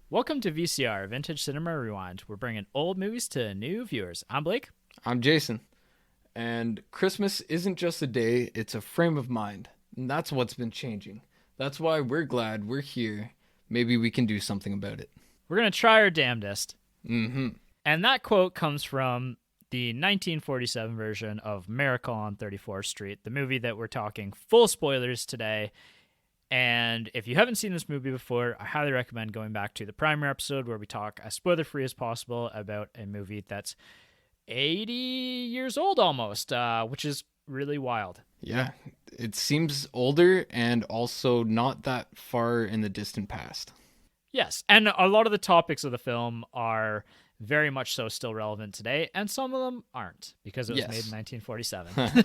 Welcome to VCR, Vintage Cinema Rewind. We're bringing old movies to new viewers. I'm Blake. I'm Jason. And Christmas isn't just a day, it's a frame of mind. And that's what's been changing. That's why we're glad we're here. Maybe we can do something about it. We're going to try our damnedest. Mm-hmm. And that quote comes from the 1947 version of Miracle on 34th Street, the movie that we're talking full spoilers today. And if you haven't seen this movie before, I highly recommend going back to the primer episode where we talk as spoiler-free as possible about a movie that's 80 years old almost, which is really wild. Yeah, it seems older and also not that far in the distant past. Yes, and a lot of the topics of the film are very much so still relevant today, and some of them aren't because it was made in 1947.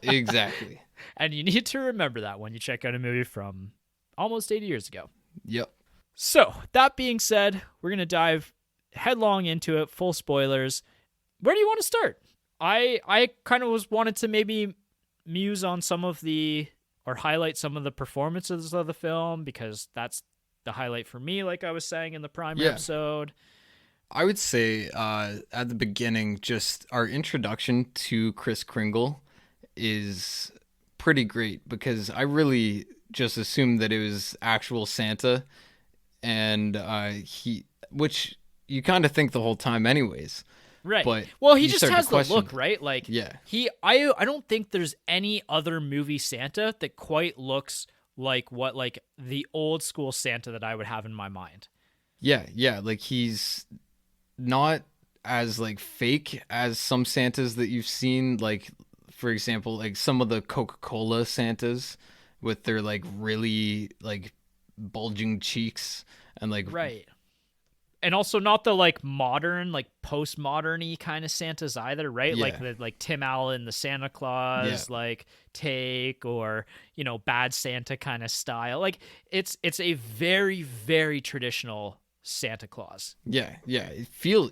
Exactly. And you need to remember that when you check out a movie from almost 80 years ago. Yep. So, that being said, we're going to dive headlong into it, full spoilers. Where do you want to start? I kind of wanted to maybe muse on some of the, or highlight some of the performances of the film, because that's the highlight for me, like I was saying in the primer episode. I would say at the beginning, just our introduction to Kris Kringle is pretty great because I really just assumed that it was actual Santa, and which you kind of think the whole time anyways. Right. But well, he just has the look, right? Like, yeah. I don't think there's any other movie Santa that quite looks like what, like, the old school Santa that I would have in my mind. Yeah. Like, he's not as, like, fake as some Santas that you've seen. Like, for example, like some of the Coca-Cola Santas with their, like, really, like, bulging cheeks and, like... Right. And also not the, like, modern, like, postmodern-y kind of Santas either, right? Yeah. Like the Tim Allen, the Santa Claus, like, take, or, you know, Bad Santa kind of style. Like, it's a very, very traditional Santa Claus. Yeah.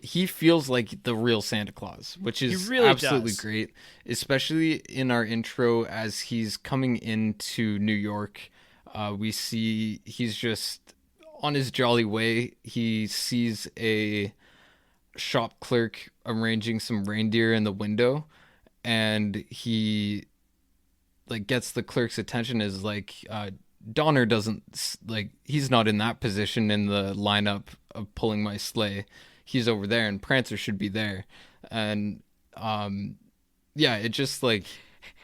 He feels like the real Santa Claus, which is really absolutely does. great, especially in our intro as he's coming into New York. We see he's just on his jolly way. He sees a shop clerk arranging some reindeer in the window, and he like gets the clerk's attention is like Donner doesn't, like, he's not in that position in the lineup of pulling my sleigh. He's over there, and Prancer should be there. And it just like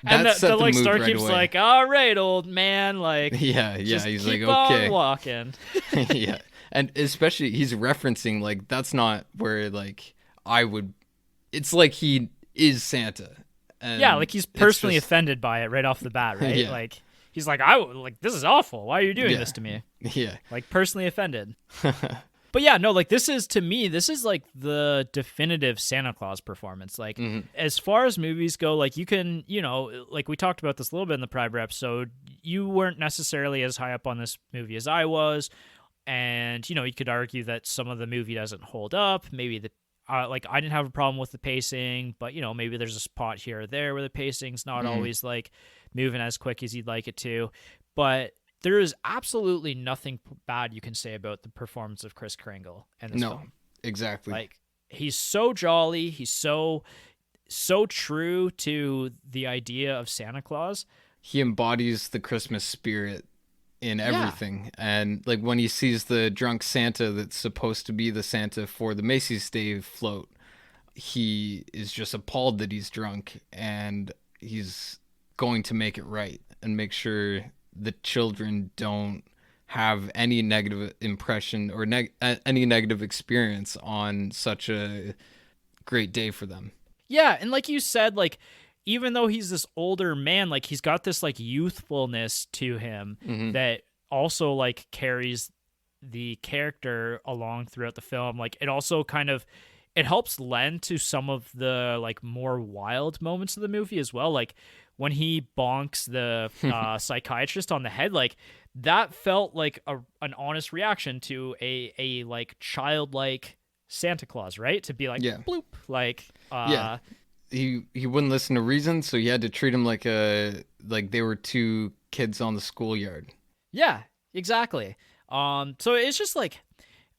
that and set the like mood star right keeps away. like, all right, old man, like, yeah, just he's keep like, okay, on walking. yeah, and especially he's referencing like that's not where like I would. It's like he is Santa. And yeah, like he's personally offended by it right off the bat, right? Yeah. Like he's like, this is awful. Why are you doing this to me? Yeah. Like, personally offended. But yeah, no, like, this is like the definitive Santa Claus performance. Like, as far as movies go, like, you can, you know, like we talked about this a little bit in the prior episode, you weren't necessarily as high up on this movie as I was. And, you know, you could argue that some of the movie doesn't hold up. Maybe like, I didn't have a problem with the pacing, but, you know, maybe there's a spot here or there where the pacing's not always, like, moving as quick as you'd like it to. But there is absolutely nothing bad you can say about the performance of Kris Kringle in this film. Exactly. Like, he's so jolly. He's so true to the idea of Santa Claus. He embodies the Christmas spirit in everything. And like when he sees the drunk Santa that's supposed to be the Santa for the Macy's Day float, he is just appalled that he's drunk, and he's going to make it right and make sure the children don't have any negative impression or any negative experience on such a great day for them. Yeah, and like you said, like, even though he's this older man, like, he's got this, like, youthfulness to him that also, like, carries the character along throughout the film. Like, it also kind of, it helps lend to some of the, like, more wild moments of the movie as well. Like, when he bonks the psychiatrist on the head, like, that felt like an honest reaction to a like, childlike Santa Claus, right? To be like, bloop, like, He wouldn't listen to reason, so he had to treat him like they were two kids on the schoolyard. Yeah, exactly. So it's just like,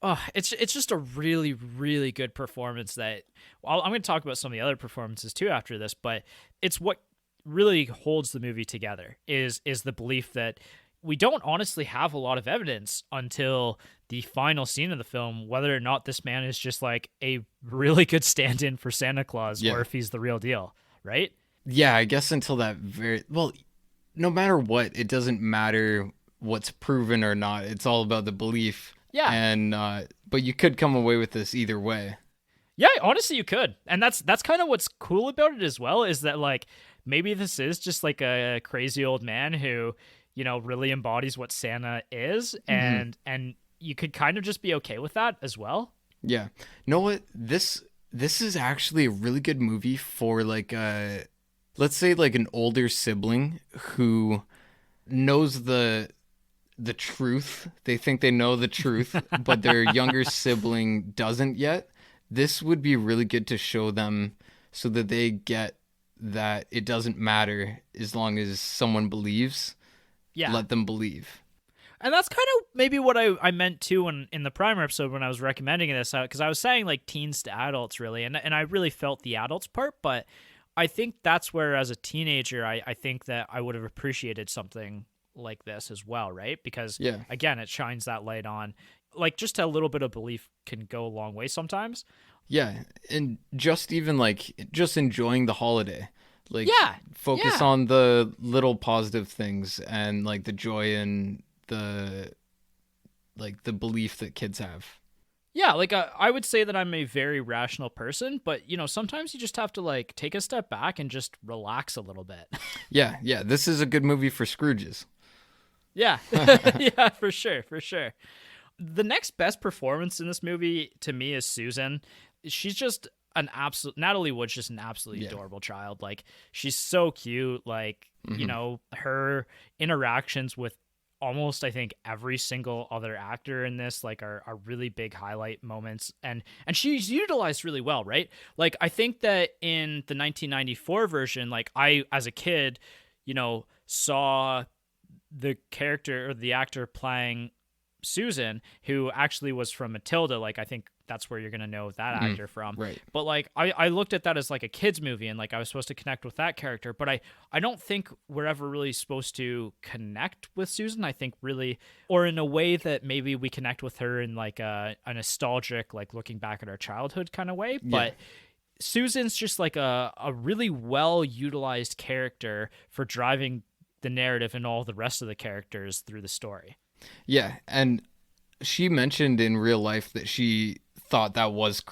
Oh, it's just a really really good performance that I'm going to talk about some of the other performances too after this, but it's what really holds the movie together is the belief that we don't honestly have a lot of evidence until the final scene of the film whether or not this man is just like a really good stand-in for Santa Claus or Yeah. if he's the real deal, right? Yeah, I guess until that very well, no matter what, it doesn't matter what's proven or not. It's all about the belief. Yeah. And but you could come away with this either way. Yeah, honestly, you could, and that's kind of what's cool about it as well. Is that like maybe this is just like a crazy old man who, really embodies what Santa is, and you could kind of just be okay with that as well. Yeah. Know what? This is actually a really good movie for like let's say like an older sibling who knows the truth. They think they know the truth, but their younger sibling doesn't yet. This would be really good to show them so that they get that it doesn't matter as long as someone believes. Yeah. Let them believe. And that's kind of maybe what I meant too in the primer episode when I was recommending this, because I was saying like teens to adults really, and I really felt the adults part, but I think that's where as a teenager I think that I would have appreciated something like this as well, right? Because Yeah. again, it shines that light on like just a little bit of belief can go a long way sometimes. Yeah, and just even like just enjoying the holiday. Like Yeah. focus Yeah. on the little positive things and like the joy and the like the belief that kids have. Yeah, like I would say that I'm a very rational person, but sometimes you just have to like take a step back and just relax a little bit. Yeah, yeah, this is a good movie for Scrooges. Yeah. Yeah, for sure, for sure. The next best performance in this movie to me is Susan. She's just an absolute Natalie Wood's just an absolutely adorable child. Like she's so cute. Like, her interactions with almost I think every single other actor in this like are really big highlight moments and she's utilized really well, right? Like I think that in the 1994 version, like I as a kid, saw the character or the actor playing Susan, who actually was from Matilda. Like I think that's where you're gonna know that actor from. Right. But like I looked at that as like a kid's movie and like I was supposed to connect with that character. But I don't think we're ever really supposed to connect with Susan. I think really or in a way that maybe we connect with her in like a nostalgic, like looking back at our childhood kind of way. But Susan's just like a really well utilized character for driving the narrative and all the rest of the characters through the story. Yeah, and she mentioned in real life that she thought that was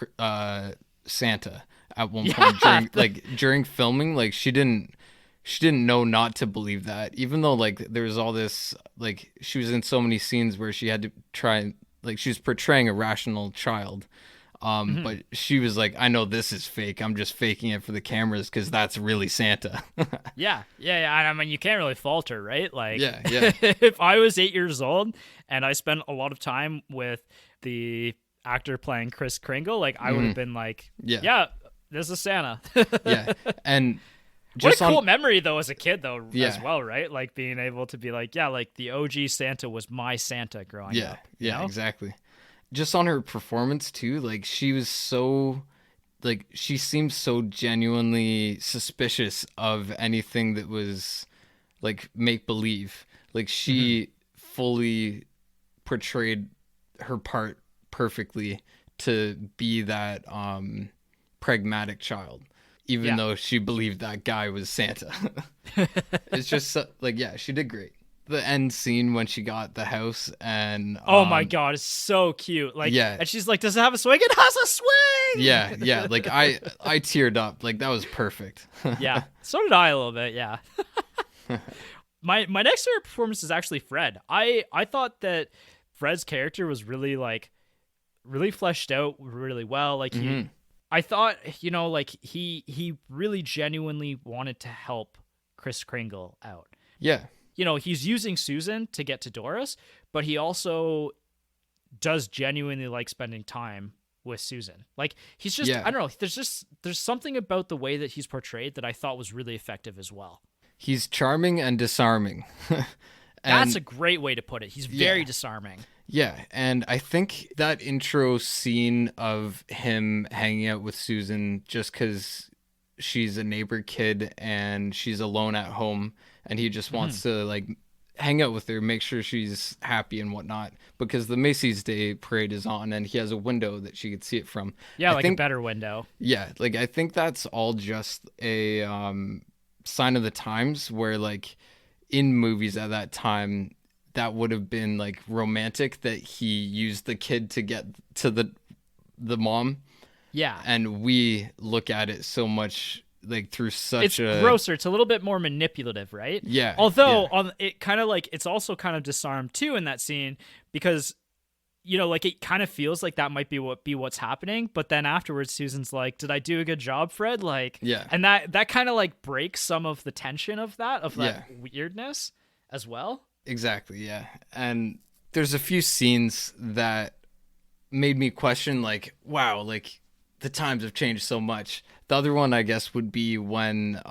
Santa at one point during filming. Like she didn't know not to believe that, even though like there was all this like she was in so many scenes where she had to try like she was portraying a rational child. But she was like, I know this is fake. I'm just faking it for the cameras because that's really Santa. Yeah. I mean, you can't really fault her, right? Like, Yeah. if I was 8 years old and I spent a lot of time with the actor playing Kris Kringle, like I would have been like, yeah, this is Santa. Yeah. And what a cool memory though as a kid though as Yeah. well, right? Like being able to be like, yeah, like the OG Santa was my Santa growing up. Yeah, exactly. Just on her performance too, like she was so like she seemed so genuinely suspicious of anything that was like make believe. Like she fully portrayed her part perfectly to be that pragmatic child, even though she believed that guy was Santa. It's just like she did great. The end scene when she got the house and oh my god, it's so cute. Like and she's like, does it have a swing? It has a swing. Yeah, like I teared up. Like that was perfect. Yeah, so did I a little bit. Yeah. My next favorite performance is actually Fred. I thought that Fred's character was really like really fleshed out really well. Like I thought like he really genuinely wanted to help Kris Kringle out. Yeah. He's using Susan to get to Doris, but he also does genuinely like spending time with Susan. Like he's just, I don't know. There's something about the way that he's portrayed that I thought was really effective as well. He's charming and disarming. That's a great way to put it. He's very disarming. Yeah, and I think that intro scene of him hanging out with Susan just because she's a neighbor kid and she's alone at home and he just Hmm. wants to like hang out with her, make sure she's happy and whatnot because the Macy's Day Parade is on and he has a window that she could see it from. Yeah, I like a think, better window. yeah, like I think that's all just a sign of the times where like in movies at that time that would have been like romantic that he used the kid to get to the mom, Yeah. and we look at it so much like through It's such a grosser. It's a little bit more manipulative, right? yeah, Although yeah, on it kind of like it's also kind of disarmed too in that scene because like it kind of feels like that might be what's happening, but then afterwards Susan's like, "Did I do a good job, Fred?" Like, yeah, and that kind of like breaks some of the tension of that yeah, weirdness as well. exactly, yeah. And there's a few scenes that made me question like wow, like the times have changed so much. The other one I guess would be when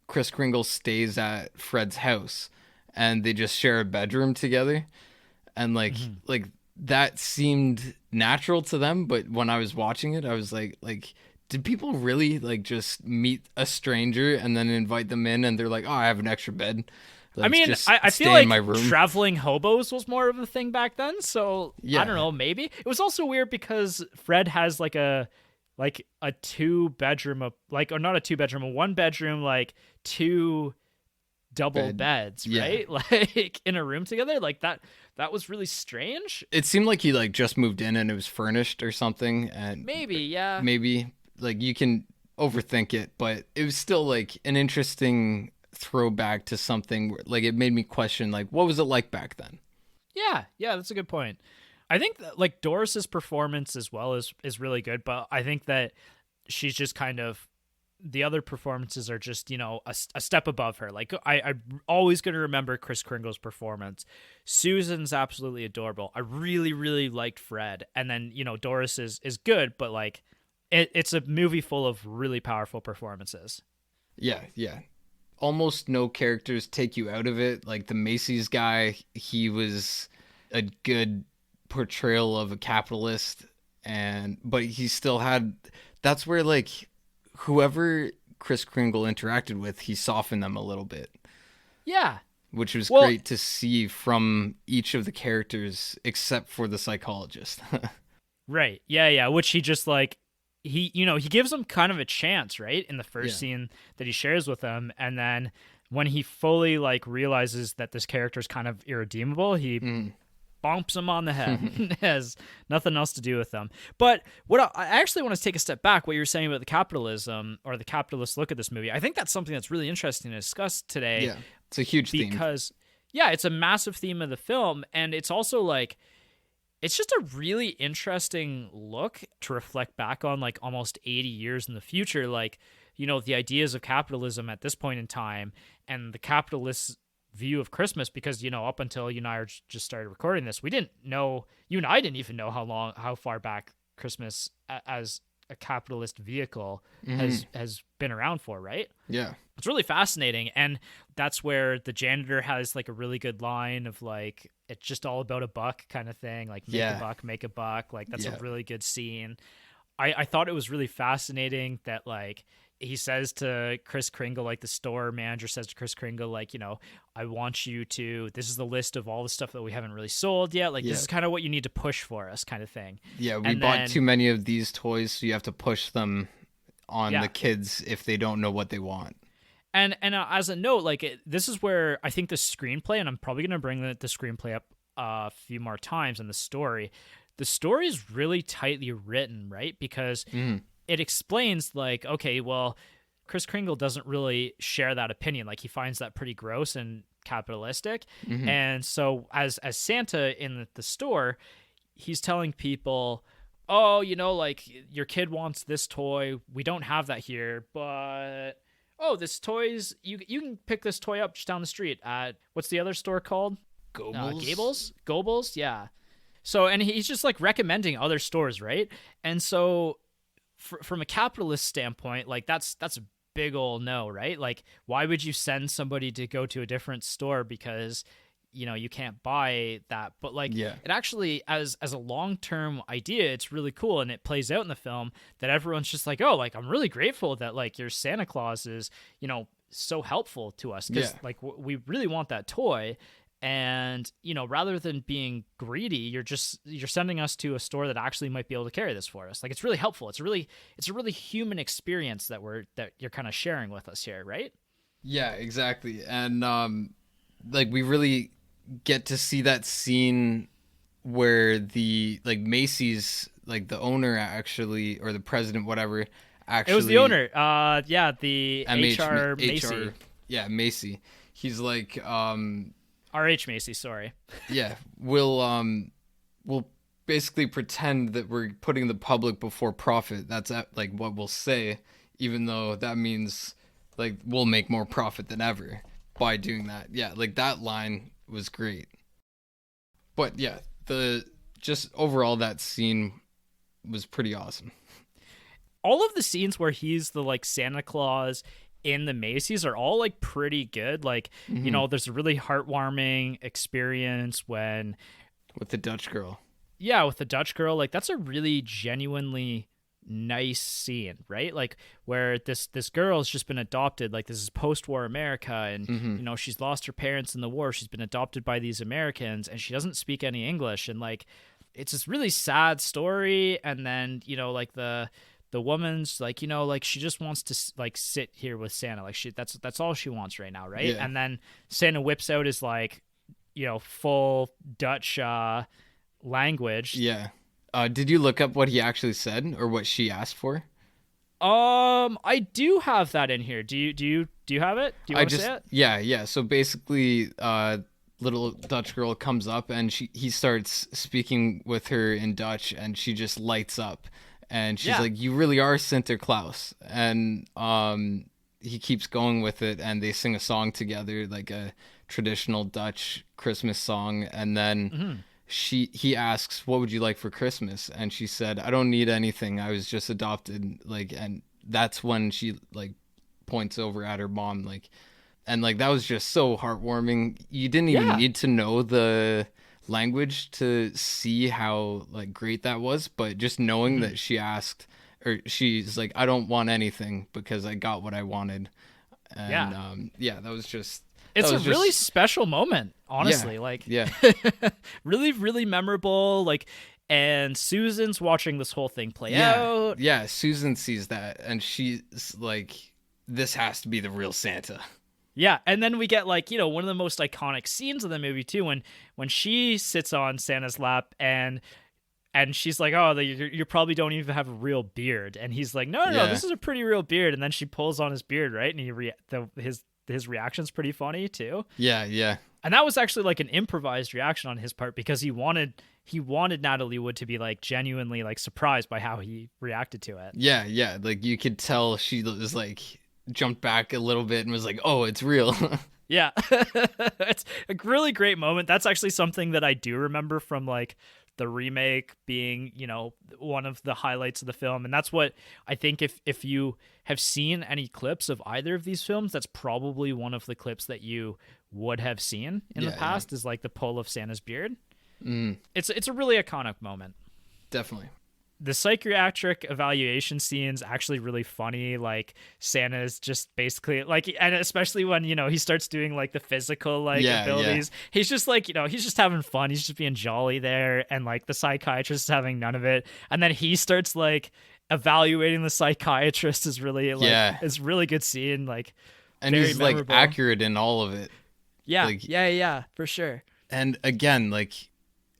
Chris Kringle stays at Fred's house and they just share a bedroom together, and Hmm. like that seemed natural to them, but when I was watching it I was like did people really like just meet a stranger and then invite them in and they're like, oh, I have an extra bed, I like mean, just I feel stay in my like room. traveling hobos was more of a thing back then, so I don't Yeah, know, maybe. It was also weird because Fred has like a two bedroom like or not a two bedroom, a one bedroom, like two double bed, beds, yeah. right? Like in a room together. Like that was really strange. It seemed like he like just moved in and it was furnished or something, and Maybe, yeah. maybe like you can overthink it, but it was still like an interesting throwback to something like it made me question like what was it like back then. Yeah, yeah, that's a good point. I think that, like Doris's performance as well is really good, but I think that she's just kind of the other performances are just a step above her. Like I'm always going to remember Chris Kringle's performance. Susan's absolutely adorable. I really really liked Fred, and then Doris is good, but like it's a movie full of really powerful performances. Yeah, yeah. Almost no characters take you out of it. Like the Macy's guy, he was a good portrayal of a capitalist, and but he still had that's where like whoever Chris Kringle interacted with, he softened them a little bit, Yeah. which was Well, great to see from each of the characters except for the psychologist. right. Yeah, yeah. Which he just like he gives him kind of a chance, right? In the first Yeah. scene that he shares with them, and then when he fully like realizes that this character is kind of irredeemable, he Mm. bumps him on the head. Has nothing else to do with them. But what I actually want to take a step back. What you're saying about the capitalism or the capitalist look at this movie, I think that's something that's really interesting to discuss today Yeah. It's a huge theme. because yeah, it's a massive theme of the film, and it's also like it's just a really interesting look to reflect back on like almost 80 years in the future, like the ideas of capitalism at this point in time and the capitalist view of Christmas, because up until you and I just started recording this, we didn't know, you and I didn't even know how far back Christmas as a capitalist vehicle Hmm. has been around for, right? Yeah. It's really fascinating, and that's where the janitor has like a really good line of like it's just all about a buck kind of thing, like Yeah. make a buck. Like that's a Yeah. really good scene. I thought it was really fascinating that like he says to Chris Kringle, like the store manager says to Chris Kringle, like, I want you to, this is the list of all the stuff that we haven't really sold yet. Like, this Yeah. is kind of what you need to push for us, kind of thing. Yeah, we And bought too then, many of these toys, so you have to push them on the yeah. kids if they don't know what they want. And as a note, like, this is where I think the screenplay, and I'm probably going to bring the screenplay up a few more times in the story is really tightly written, right? Because Mm. it explains like, okay, well, Chris Kringle doesn't really share that opinion. Like he finds that pretty gross and capitalistic. Hmm. And so as Santa in the store, he's telling people, "Oh, like your kid wants this toy. We don't have that here, but oh, this toy's you can pick this toy up just down the street at what's the other store called? Goebbels? Goebbels, yeah." So and he's just like recommending other stores, right? And so from a capitalist standpoint, like that's a big old no, right? Like why would you send somebody to go to a different store because you can't buy that. But like Yeah. it actually, as a long-term idea, it's really cool, and it plays out in the film that everyone's just like, oh, like I'm really grateful that like your Santa Claus is so helpful to us, because Yeah. like we really want that toy. And rather than being greedy, you're sending us to a store that actually might be able to carry this for us. Like it's really helpful. It's a really human experience that you're kind of sharing with us here, right? Yeah, exactly. And like we really get to see that scene where the like Macy's, like the owner actually, or the president, whatever, It was the actually owner. Yeah, the HR Macy. Yeah, Macy. He's like RH Macy, sorry. yeah, we'll basically pretend that we're putting the public before profit. That's like what we'll say, even though that means like we'll make more profit than ever by doing that. Yeah, like that line was great. But yeah, the just overall that scene was pretty awesome. All of the scenes where he's the like Santa Claus in the Macy's are all like pretty good. Like, there's a really heartwarming experience when With the Dutch girl. yeah, with the Dutch girl, like that's a really genuinely nice scene, right? Like where this girl has just been adopted. Like this is post-war America, and she's lost her parents in the war. She's been adopted by these Americans, and she doesn't speak any English, and like it's this really sad story. And then like the woman's like like she just wants to like sit here with Santa, like that's all she wants right now, right? Yeah. And then Santa whips out his like full Dutch language. Yeah. Did you look up what he actually said or what she asked for? I do have that in here. Do you have it? Do you want to say it? Yeah. So basically, little Dutch girl comes up and he starts speaking with her in Dutch, and she just lights up, and she's like, "You really are Sinterklaas." And he keeps going with it, and they sing a song together, like a traditional Dutch Christmas song, and then. He asks, "What would you like for Christmas?" And she said, "I don't need anything. I was just adopted." Like, and that's when she like points over at her mom, like, and like that was just so heartwarming. You didn't even need to know the language to see how like great that was, but just knowing that she asked, or she's like, "I don't want anything because I got what I wanted." And that was just. It's a really special moment, honestly. Really, really memorable. Like, and Susan's watching this whole thing play out. Yeah, Susan sees that, and she's like, "This has to be the real Santa." Yeah, and then we get like one of the most iconic scenes of the movie too, when she sits on Santa's lap and she's like, "Oh, you probably don't even have a real beard," and he's like, "No, this is a pretty real beard." And then she pulls on his beard, right, and his reaction's pretty funny too. Yeah. And that was actually like an improvised reaction on his part, because he wanted Natalie Wood to be like genuinely like surprised by how he reacted to it. Yeah. Like you could tell she was like jumped back a little bit and was like, "Oh, it's real." Yeah. It's a really great moment. That's actually something that I do remember from like the remake being, one of the highlights of the film. And that's what I think, if you have seen any clips of either of these films, that's probably one of the clips that you would have seen in the past, is like the pull of Santa's beard. It's a really iconic moment. Definitely. The psychiatric evaluation scene's actually really funny. Like Santa's just basically like, and especially when, he starts doing like the physical like abilities, he's just like, he's just having fun. He's just being jolly there. And like the psychiatrist is having none of it. And then he starts like evaluating the psychiatrist is really like, it's really good scene. Like, and he's memorable. Like accurate in all of it. Yeah. Like, yeah, for sure. And again, like,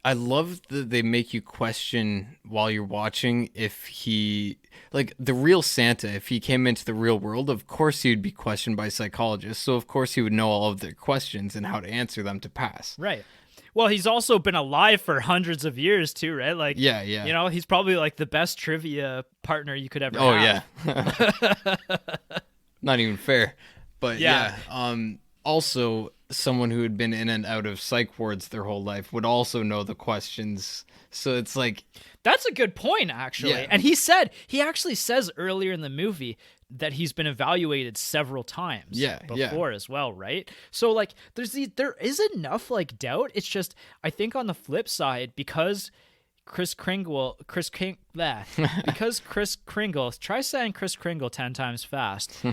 I love that they make you question while you're watching if he, like the real Santa, if he came into the real world, of course he would be questioned by psychologists. So of course he would know all of their questions and how to answer them to pass. Right. Well, he's also been alive for hundreds of years too, right? Like, yeah. He's probably like the best trivia partner you could ever have. Yeah. Not even fair. But yeah. also someone who had been in and out of psych wards their whole life would also know the questions. So it's like, that's a good point, actually. Yeah. And he actually says earlier in the movie that he's been evaluated several times before as well, right? So like there is enough like doubt. It's just, I think on the flip side, because Kris Kringle, try saying Kris Kringle 10 times fast,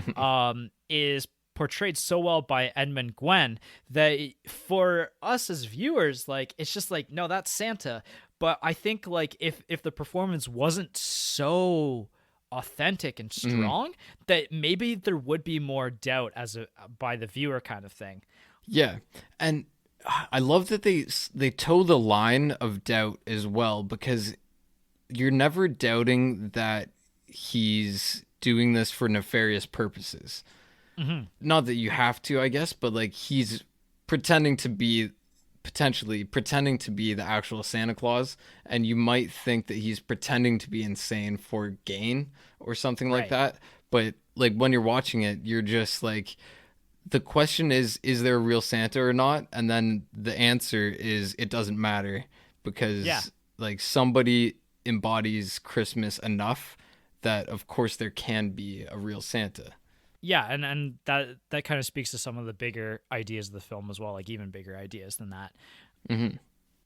is portrayed so well by Edmund Gwenn that for us as viewers, like, it's just like, no, that's Santa. But I think like if the performance wasn't so authentic and strong, that maybe there would be more doubt by the viewer kind of thing. Yeah. And I love that they toe the line of doubt as well, because you're never doubting that he's doing this for nefarious purposes. Not that you have to, I guess, but like he's potentially pretending to be the actual Santa Claus, and you might think that he's pretending to be insane for gain or something like that. But like when you're watching it, you're just like, the question is there a real Santa or not? And then the answer is, it doesn't matter, because like somebody embodies Christmas enough that of course there can be a real Santa. Yeah, and that kind of speaks to some of the bigger ideas of the film as well, like even bigger ideas than that.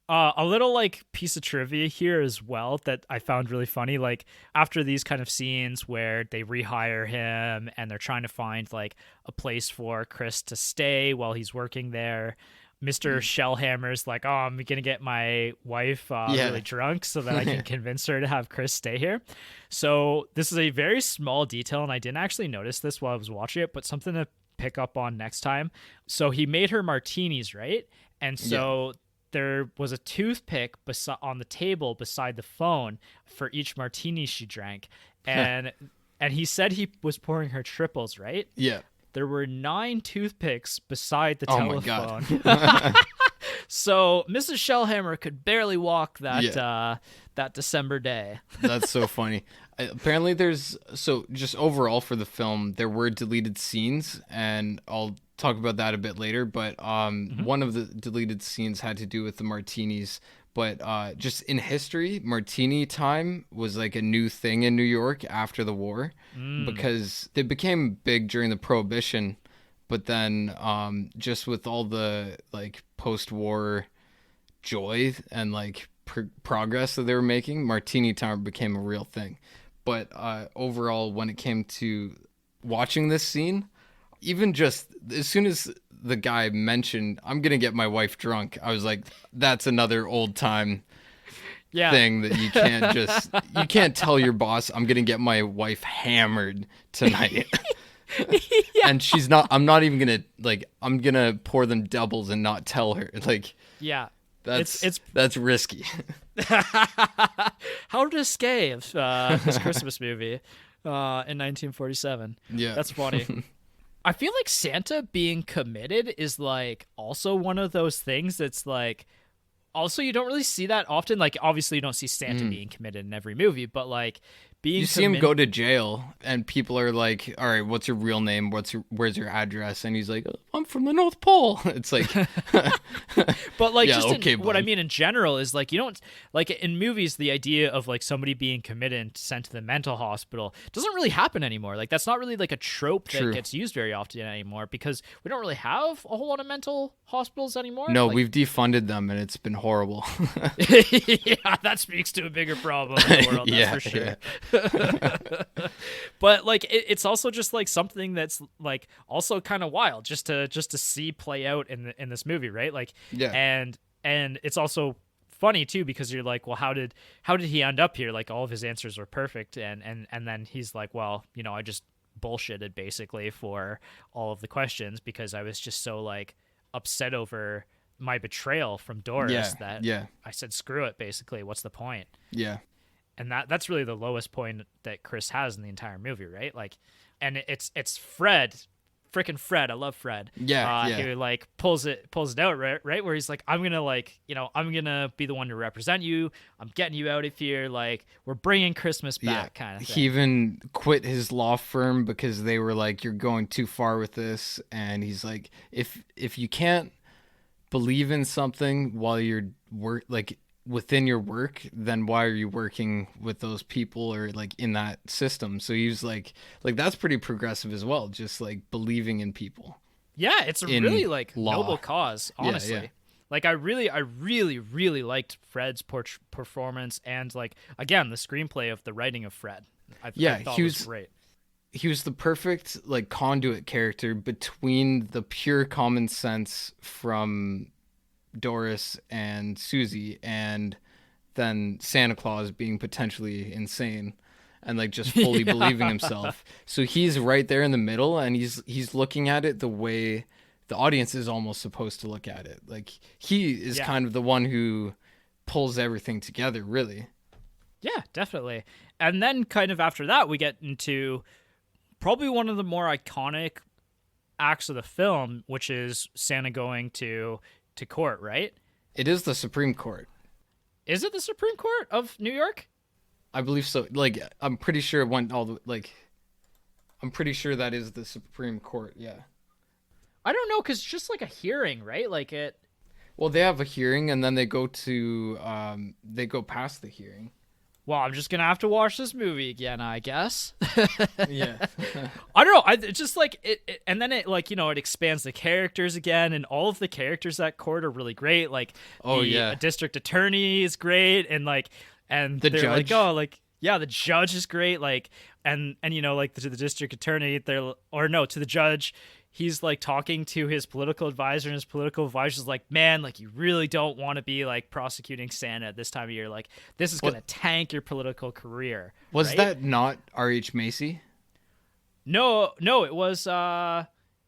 A little like piece of trivia here as well that I found really funny, like after these kind of scenes where they rehire him and they're trying to find like a place for Chris to stay while he's working there, Mr. Shellhammer's like, oh, I'm gonna get my wife really drunk so that I can convince her to have Chris stay here. So this is a very small detail, and I didn't actually notice this while I was watching it, but something to pick up on next time. So he made her martinis, right? And so there was a toothpick on the table beside the phone for each martini she drank, and he said he was pouring her triples, right? Yeah. There were 9 toothpicks beside the telephone. Oh my God. So Mrs. Shellhammer could barely walk that December day. That's so funny. Apparently just overall for the film, there were deleted scenes, and I'll talk about that a bit later, but one of the deleted scenes had to do with the martinis. But just in history, martini time was like a new thing in New York after the war, because they became big during the Prohibition. But then just with all the like post-war joy and like progress that they were making, martini time became a real thing. But overall, when it came to watching this scene, even just as soon as the guy mentioned, I'm going to get my wife drunk, I was like, that's another old time thing that you can't tell your boss, I'm going to get my wife hammered tonight. And I'm not even going to, like, I'm going to pour them doubles and not tell her. Like, that's risky. How risque of this Christmas movie in 1947. Yeah. That's funny. I feel like Santa being committed is like also one of those things that's like, also you don't really see that often. Like obviously you don't see Santa being committed in every movie, but like being see him go to jail and people are like, all right, what's your real name? Where's your address? And he's like, I'm from the North Pole. It's like, but like, what I mean in general is like, you don't like in movies, the idea of like somebody being committed and sent to the mental hospital doesn't really happen anymore. Like that's not really like a trope that gets used very often anymore, because we don't really have a whole lot of mental hospipals anymore. No, like, we've defunded them and it's been horrible. Yeah, that speaks to a bigger problem in the world. That's for sure. Yeah. But like it's also just like something that's like also kind of wild just to see play out in this movie, right? Like and it's also funny too, because you're like, well, how did he end up here? Like all of his answers were perfect, and then he's like, well, you know, I just bullshitted basically for all of the questions because I was just so like upset over my betrayal from Doris that I said screw it, basically. What's the point? Yeah. And that's really the lowest point that Chris has in the entire movie, right? Like, and it's Fred freaking Fred. I love Fred. Yeah, yeah. Who like pulls it out, right? Where he's like, I'm gonna like, I'm gonna be the one to represent you. I'm getting you out of here. Like, we're bringing Christmas back, kind of thing. He even quit his law firm because they were like, you're going too far with this. And he's like, if you can't believe in something while you're within your work, then why are you working with those people or like in that system? So he was like that's pretty progressive as well, just like believing in people. Yeah, it's a really like law. noble cause, honestly. Yeah. Like I really liked Fred's performance, and like again the screenplay of the writing of Fred. I thought he was great. He was the perfect like conduit character between the pure common sense from Doris and Susie, and then Santa Claus being potentially insane and like just fully believing himself. So he's right there in the middle, and he's looking at it the way the audience is almost supposed to look at it. Like he is kind of the one who pulls everything together, really. Yeah, definitely. And then kind of after that, we get into probably one of the more iconic acts of the film, which is Santa going to court, right? It is the Supreme Court. Is it the Supreme Court of New York? I believe so. Like, I'm pretty sure it went all the I'm pretty sure that is the Supreme Court. Yeah. I don't know, because it's just like a hearing, right? Like it. Well, they have a hearing, and then they go past the hearing. Well, I'm just gonna have to watch this movie again, I guess. Yeah. I don't know. It's just like it, and then it like it expands the characters again, and all of the characters at court are really great. Like, the district attorney is great, and the judge. Like, the judge is great. Like, and like to the district attorney, to the judge. He's like talking to his political advisor, and his political advisor's like, man, like you really don't want to be like prosecuting Santa at this time of year. Like this is going to tank your political career. Was that not R.H. Macy? No, it was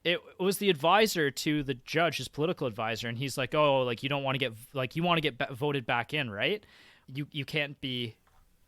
it was the advisor to the judge, his political advisor, and he's like, oh, like you don't want to get you want to get voted back in, right? You can't be.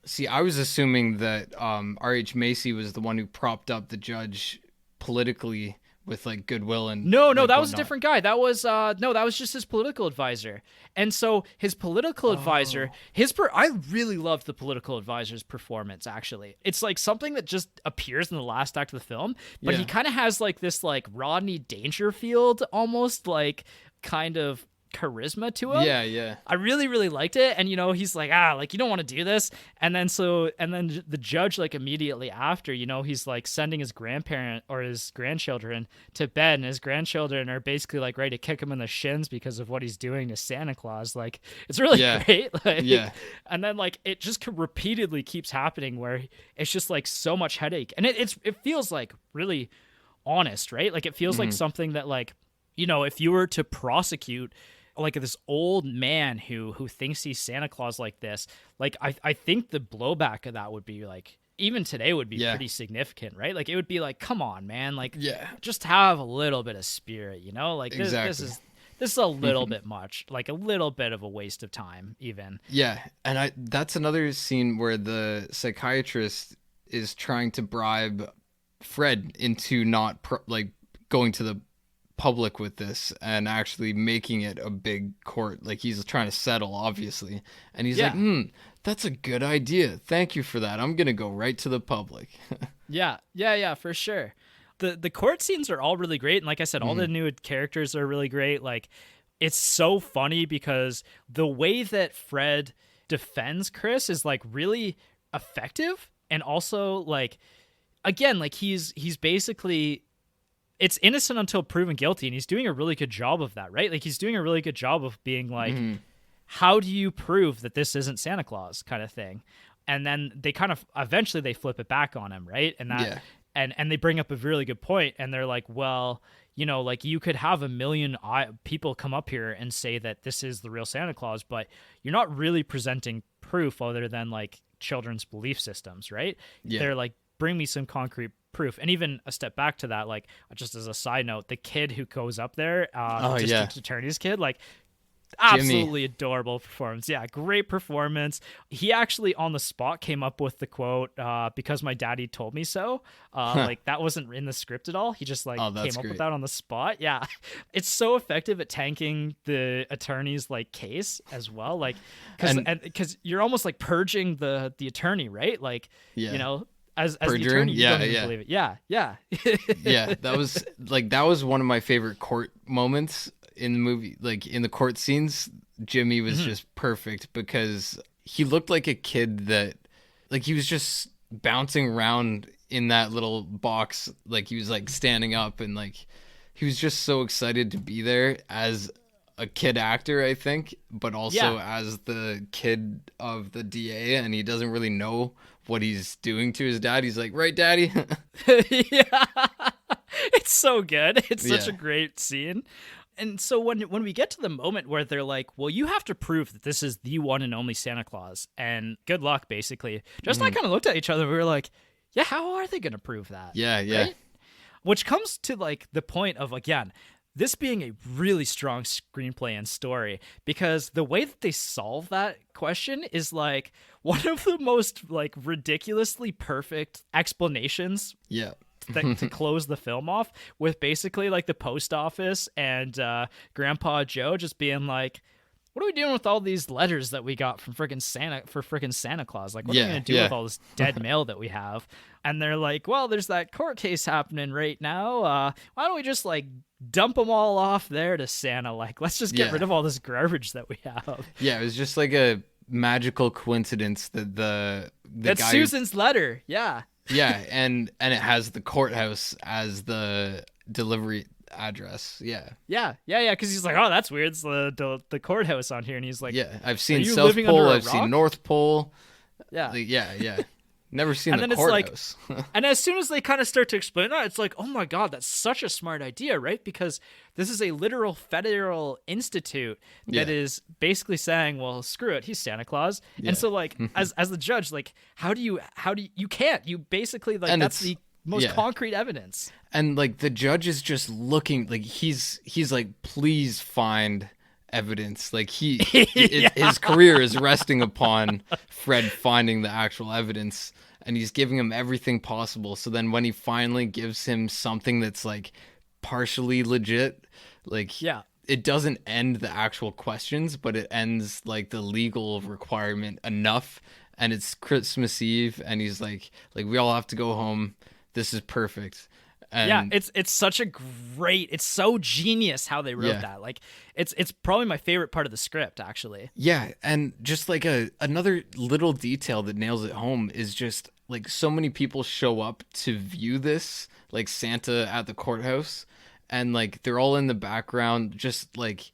See, I was assuming that R.H. Macy was the one who propped up the judge politically with like goodwill and no, that was a different guy. That was that was just his political advisor. And so his political advisor, I really loved the political advisor's performance. Actually, it's like something that just appears in the last act of the film, but he kind of has like this like Rodney Dangerfield almost like kind of charisma to him. Yeah. I really, really liked it. And he's like, like you don't want to do this. And then the judge like immediately after, he's like sending his grandparent or his grandchildren to bed, and his grandchildren are basically like ready to kick him in the shins because of what he's doing to Santa Claus. Like it's really great. Like, and then like it just repeatedly keeps happening where it's just like so much headache, and it feels like really honest, right? Like it feels like something that like if you were to prosecute like this old man who thinks he's Santa Claus like this, like I think the blowback of that would be like even today would be pretty significant, right? Like it would be like, come on, man, like just have a little bit of spirit, like this is a little bit much, like a little bit of a waste of time even. Yeah, and that's another scene where the psychiatrist is trying to bribe Fred into not going to the public with this and actually making it a big court. Like he's trying to settle, obviously, and he's like, that's a good idea, thank you for that, I'm gonna go right to the public. yeah, for sure. The court scenes are all really great, and like I said, all the new characters are really great. Like it's so funny because the way that Fred defends Chris is like really effective, and also like again, like he's basically, it's innocent until proven guilty, and he's doing a really good job of that, right? Like he's doing a really good job of being like, how do you prove that this isn't Santa Claus kind of thing? And then they kind of eventually they flip it back on him, right? And that and they bring up a really good point, and they're like, well, like you could have 1 million people come up here and say that this is the real Santa Claus, but you're not really presenting proof other than like children's belief systems, right? They're like, bring me some concrete proof. And even a step back to that, like just as a side note, the kid who goes up there, the district attorney's kid, like Jimmy. Absolutely adorable performance. Yeah, great performance. He actually on the spot came up with the quote, because my daddy told me so. Like that wasn't in the script at all. He just like Oh, came that's up with great. that on the spot. Yeah. It's so effective at tanking the attorney's like case as well. Like And because you're almost like purging the attorney, right? Like, you yeah, know, as the perjuring. attorney, you Yeah, don't even yeah, believe it. Yeah, yeah. yeah. That was one of my favorite court moments in the movie. Like in the court scenes, Jimmy was Mhm. just perfect because he looked like a kid that, like, he was just bouncing around in that little box. Like he was like standing up and like he was just so excited to be there as a kid actor, I think, but also Yeah. as the kid of the DA, and he doesn't really know what he's doing to his dad. He's like, "Right, daddy?" Yeah. It's so good. It's such Yeah. a great scene. And so when we get to the moment where they're like, "Well, you have to prove that this is the one and only Santa Claus," and good luck, basically. Just I Mhm. kind of looked at each other. We were like, "Yeah, how are they going to prove that?" Yeah, yeah. Right? Which comes to like the point of again, this being a really strong screenplay and story because the way that they solve that question is like one of the most like ridiculously perfect explanations Yeah. to close the film off with basically like the post office and Grandpa Joe just being like, what are we doing with all these letters that we got from freaking Santa Claus? Like, what are we Yeah, gonna do yeah. with all this dead mail that we have? And they're like, well, there's that court case happening right now. Why don't we just like dump them all off there to Santa? Like, let's just get Yeah. rid of all this garbage that we have. Yeah, it was just like a magical coincidence that the That's guy Susan's letter. Yeah. yeah, and it has the courthouse as the delivery address. Yeah. Yeah. Because he's like, oh, that's weird. It's the courthouse on here, and he's like, Yeah, I've are seen you South living Pole, under a I've seen rock? North Pole. Yeah. Like, yeah, yeah. Never seen And the then it's like, courthouse. and as soon as they kind of start to explain that, it's like, oh my God, that's such a smart idea, right? Because this is a literal federal institute that Yeah. is basically saying, well, screw it, he's Santa Claus. Yeah. And so, like, as the judge, like, you can't, you basically, like, And that's it's the most yeah. concrete evidence. And like the judge is just looking like he's like, please find evidence. Like Yeah. his career is resting upon Fred finding the actual evidence, and he's giving him everything possible. So then when he finally gives him something that's like partially legit, like Yeah. it doesn't end the actual questions, but it ends like the legal requirement enough. And it's Christmas Eve, and he's like we all have to go home. This is perfect. And Yeah, it's such a great, it's so genius how they wrote Yeah. that. Like, it's probably my favorite part of the script, actually. yeah, and just like another little detail that nails it home is just like so many people show up to view this, like Santa at the courthouse, and like they're all in the background just like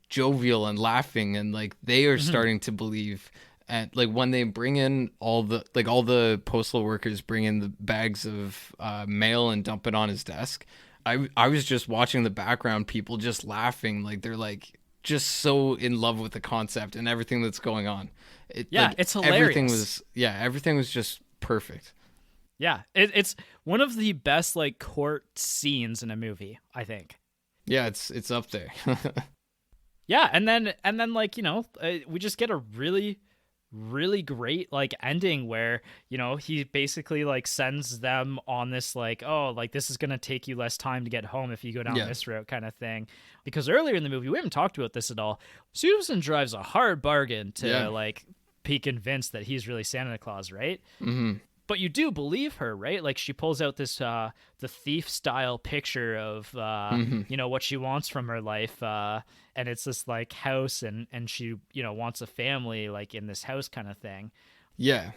jovial and laughing, and like they are starting to believe. And like when they bring in all the postal workers bring in the bags of mail and dump it on his desk, I was just watching the background, people just laughing, like they're like just so in love with the concept and everything that's going on. Yeah, Like, it's everything hilarious. was just perfect. Yeah, it's one of the best like court scenes in a movie, I think. Yeah, it's up there. Yeah, and then like, you know, we just get a really great like ending where, you know, he basically like sends them on this like, oh, like this is gonna take you less time to get home if you go down Yeah. this route kind of thing. Because earlier in the movie, we haven't talked about this at all, Susan drives a hard bargain to Yeah. like be convinced that he's really Santa Claus, right? Hmm. But you do believe her, right? Like she pulls out this the thief style picture of you know, what she wants from her life, and it's this like house, and she, you know, wants a family like in this house kind of thing. Yeah.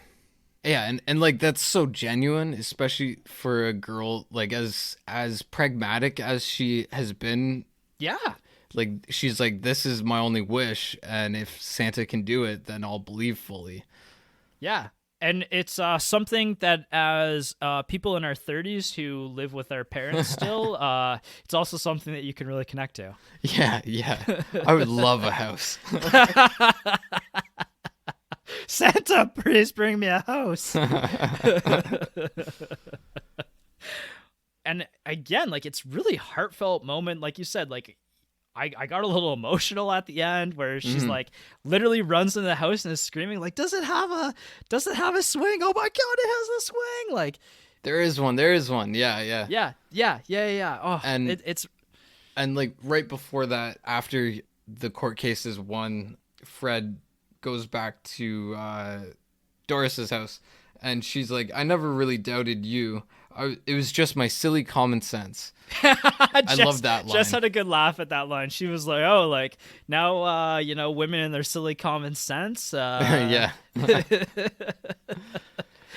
Yeah, and like that's so genuine, especially for a girl like as pragmatic as she has been. Yeah. Like she's like, this is my only wish, and if Santa can do it, then I'll believe fully. Yeah. And it's something that as people in our 30s who live with our parents still, it's also something that you can really connect to. Yeah, yeah. I would love a house. Santa, please bring me a house. And again, like it's really heartfelt moment, like you said, like I got a little emotional at the end where she's Mhm. like literally runs into the house and is screaming like, does it have a swing? Oh my god, it has a swing! Like, There is one. There is one. Yeah, yeah. yeah. Oh, And it's like right before that, after the court case is won, Fred goes back to Doris's house, and she's like, "I never really doubted you. It was just my silly common sense." I love that line. Jess had a good laugh at that line. She was like, "Oh, like now, women and their silly common sense." Yeah.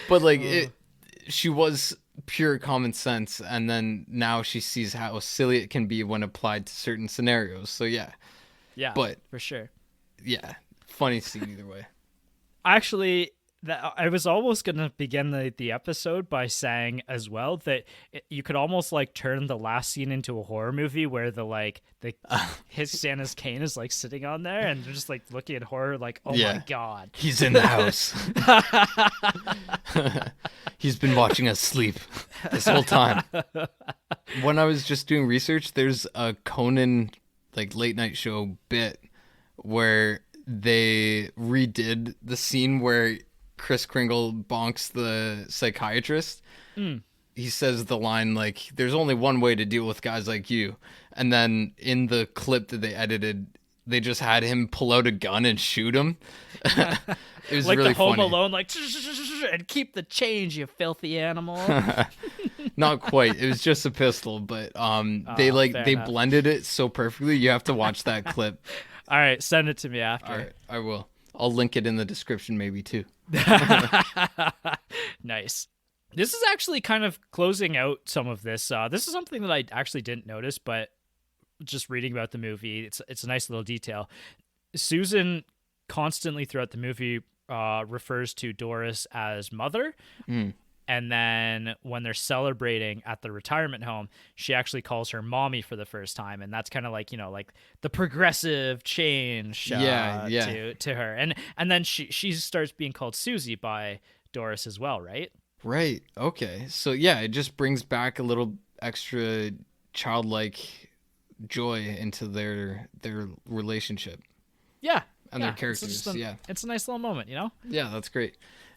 But like she was pure common sense, and then now she sees how silly it can be when applied to certain scenarios. So yeah, yeah, but for sure. yeah, funny scene either way. Actually, that I was almost gonna begin the episode by saying as well that you could almost like turn the last scene into a horror movie where the his Santa's cane is like sitting on there and they're just like looking at horror like, oh Yeah. my god, He's in the house. He's been watching us sleep this whole time. When I was just doing research, there's a Conan like late night show bit where they redid the scene where Kris Kringle bonks the psychiatrist. He says the line like, "There's only one way to deal with guys like you," and then in the clip that they edited, they just had him pull out a gun and shoot him. It was like really the Home funny. Alone, like and keep the change, you filthy animal. Not quite. It was just a pistol, but they fair they enough. blended it so perfectly. You have to watch that clip. All right, send it to me after. All right, I will. I'll link it in the description maybe too. Nice. This is actually kind of closing out some of this. This is something that I actually didn't notice, but just reading about the movie, it's a nice little detail. Susan constantly throughout the movie refers to Doris as mother. And then when they're celebrating at the retirement home, she actually calls her mommy for the first time. And that's kind of like, like the progressive change to her. And then she starts being called Susie by Doris as well, right? Right. Okay. So yeah, it just brings back a little extra childlike joy into their relationship Yeah. and their characters. Yeah. It's a nice little moment, Yeah, that's great.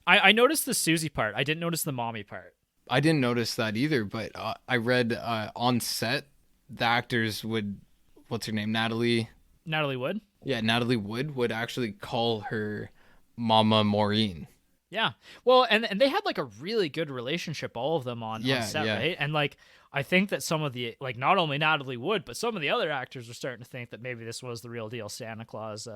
I noticed the Susie part. I didn't notice the mommy part. I didn't notice that either, but I read on set the actors would, what's her name, Natalie? Natalie Wood? Yeah, Natalie Wood would actually call her Mama Maureen. Yeah. Well, and they had like a really good relationship, all of them on set, right? And like I think that some of the like not only Natalie Wood, but some of the other actors were starting to think that maybe this was the real deal Santa Claus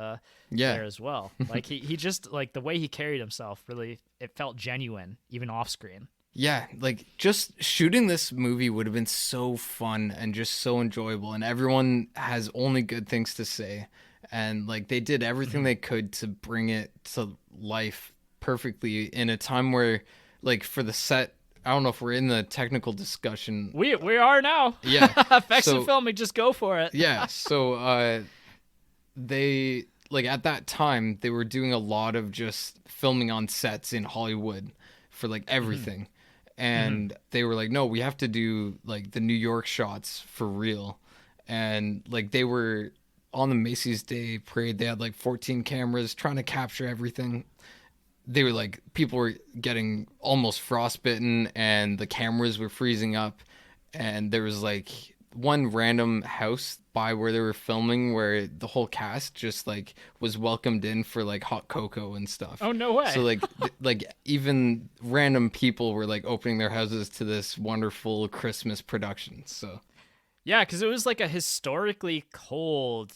there as well. Like he just like the way he carried himself really it felt genuine, even off screen. Yeah, like just shooting this movie would have been so fun and just so enjoyable, and everyone has only good things to say. And like they did everything they could to bring it to life perfectly in a time where like for the set, I don't know if we're in the technical discussion. We are now. Yeah. Effects and filming, just go for it. Yeah. So they like at that time they were doing a lot of just filming on sets in Hollywood for like everything. And they were like, no, we have to do like the New York shots for real. And like they were on the Macy's Day Parade, they had like 14 cameras trying to capture everything. They were like, people were getting almost frostbitten and the cameras were freezing up. And there was like one random house by where they were filming where the whole cast just like was welcomed in for like hot cocoa and stuff. Oh, no way. So like like even random people were like opening their houses to this wonderful Christmas production. So yeah, because it was like a historically cold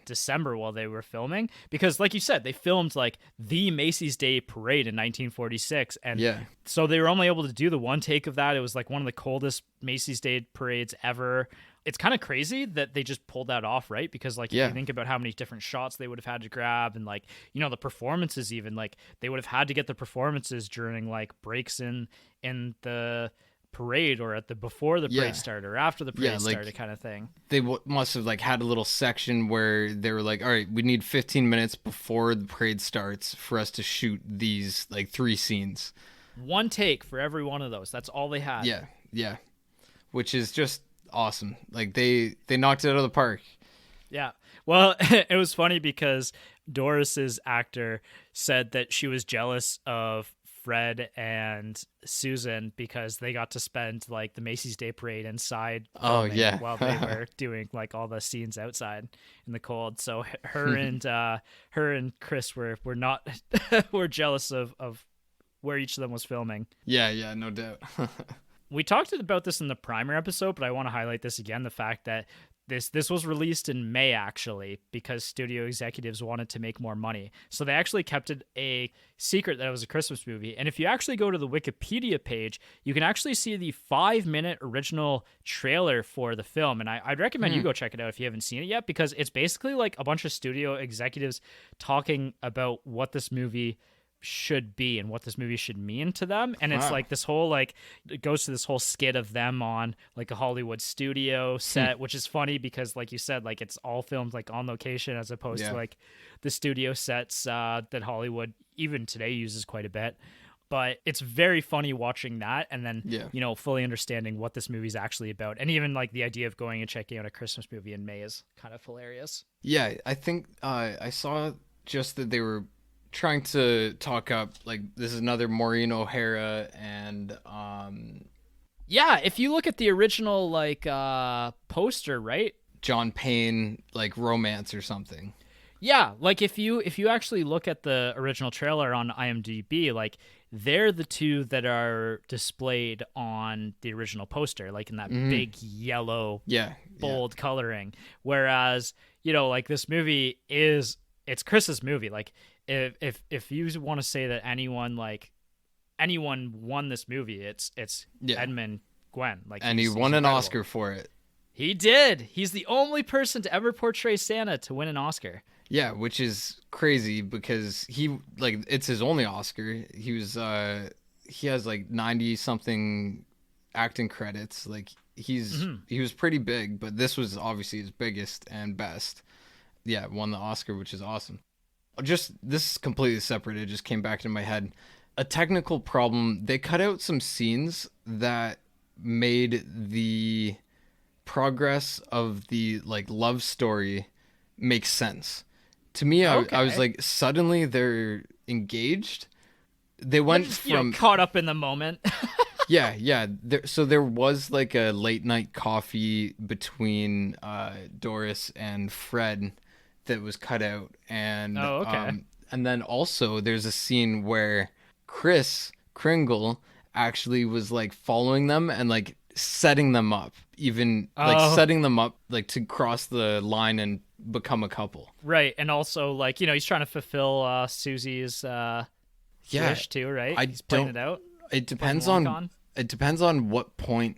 December while they were filming. Because like you said, they filmed like the Macy's Day Parade in 1946. And so they were only able to do the one take of that. It was like one of the coldest Macy's Day Parades ever. It's kind of crazy that they just pulled that off, right? Because like if you think about how many different shots they would have had to grab and like, the performances even, like they would have had to get the performances during like breaks in the parade or at the before the parade started or after the parade started kind of thing. They must have like had a little section where they were like, all right, we need 15 minutes before the parade starts for us to shoot these like 3 scenes. One take for every one of those. That's all they had. Yeah. Which is just awesome. Like they knocked it out of the park. Yeah. Well, it was funny because Doris's actor said that she was jealous of Fred and Susan because they got to spend like the Macy's Day Parade inside Oh filming yeah. while they were doing like all the scenes outside in the cold. So her and Chris were not were jealous of where each of them was filming. Yeah, yeah, no doubt. We talked about this in the primer episode, but I want to highlight this again, the fact that this was released in May actually because studio executives wanted to make more money. So they actually kept it a secret that it was a Christmas movie. And if you actually go to the Wikipedia page, you can actually see the 5-minute original trailer for the film. And I'd recommend you go check it out if you haven't seen it yet, because it's basically like a bunch of studio executives talking about what this movie should be and what this movie should mean to them. And it's Wow. like this whole like it goes to this whole skit of them on like a Hollywood studio set, which is funny because like you said, like it's all filmed like on location as opposed Yeah. to like the studio sets that Hollywood even today uses quite a bit. But it's very funny watching that and then Yeah. fully understanding what this movie's actually about. And even like the idea of going and checking out a Christmas movie in May is kind of hilarious. Yeah, I think I saw just that they were trying to talk up like this is another Maureen O'Hara and Yeah, if you look at the original like poster, right? John Payne like romance or something. Yeah, like if you actually look at the original trailer on IMDb, like they're the two that are displayed on the original poster, like in that big yellow Yeah. bold coloring. Whereas, like this movie it's Chris's movie. Like if you want to say that anyone won this movie, it's Yeah. Edmund Gwenn. Like And he he's won an incredible. Oscar for it. He did. He's the only person to ever portray Santa to win an Oscar. Yeah, which is crazy because he like it's his only Oscar. He has like 90 something acting credits. Like he was pretty big, but this was obviously his biggest and best. Yeah, won the Oscar, which is awesome. Just this is completely separate. It just came back to my head. A technical problem. They cut out some scenes that made the progress of the like love story make sense. To me, I was Okay. like, suddenly they're engaged. They went Just, from caught up in the moment. yeah. So there was like a late night coffee between Doris and Fred that was cut out, and Oh, okay. and then also there's a scene where Chris Kringle actually was like following them and like setting them up, even like Oh. setting them up like to cross the line and become a couple. Right, and also like he's trying to fulfill Susie's wish too, right? He's playing it out. It depends Playing on walk-on. it depends on what point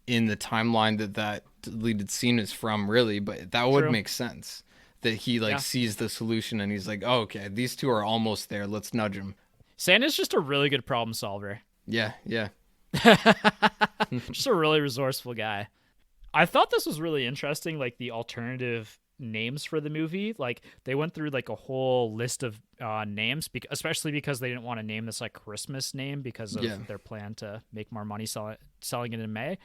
in the timeline that deleted scene is from, really. But that would True. make sense that he like Yeah. sees the solution and he's like, oh, okay, these two are almost there. Let's nudge them. Santa's just a really good problem solver. Yeah, yeah, Just a really resourceful guy. I thought this was really interesting, like the alternative names for the movie. Like they went through like a whole list of names, especially because they didn't want to name this like Christmas name because of Yeah. their plan to make more money selling it in May.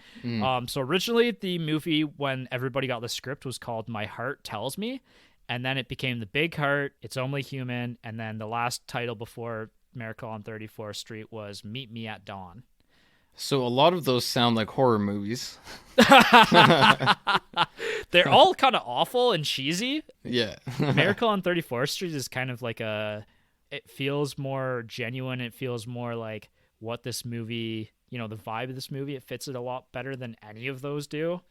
So originally the movie, when everybody got the script, was called My Heart Tells Me, and then it became The Big Heart, It's Only Human, and then the last title before Miracle on 34th Street was Meet Me at Dawn. So a lot of those sound like horror movies. They're all kind of awful and cheesy. Yeah. Miracle on 34th Street is kind of like it feels more genuine. It feels more like what this movie, the vibe of this movie, it fits it a lot better than any of those do.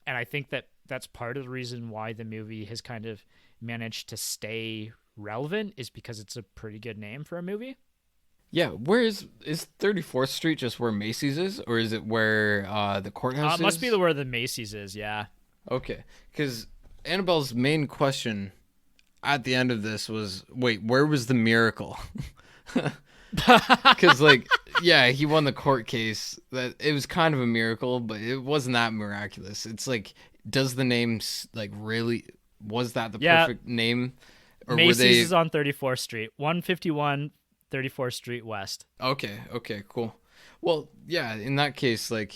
And I think that that's part of the reason why the movie has kind of managed to stay relevant, is because it's a pretty good name for a movie. Yeah, where is 34th Street just where Macy's is, or is it where the courthouse is? It must be where the Macy's is, yeah. Okay, because Annabelle's main question at the end of this was, wait, where was the miracle? Because, like, yeah, he won the court case. That it was kind of a miracle, but it wasn't that miraculous. It's like, does the name, like, really, was that the perfect name? Or Macy's were they... is on 34th Street, 151 34th Street West. Okay, cool. Well, yeah, in that case, like,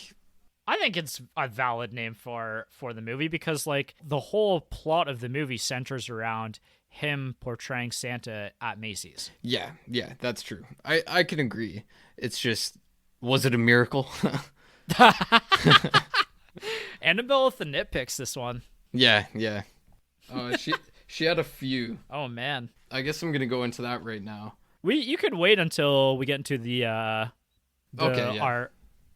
I think it's a valid name for the movie because like the whole plot of the movie centers around him portraying Santa at Macy's. Yeah, yeah, that's true. I can agree. It's just, was it a miracle? Annabelle with the nitpicks this one. Yeah, yeah. She had a few. Oh man. I guess I'm gonna go into that right now. You could wait until we get into the Okay, yeah. our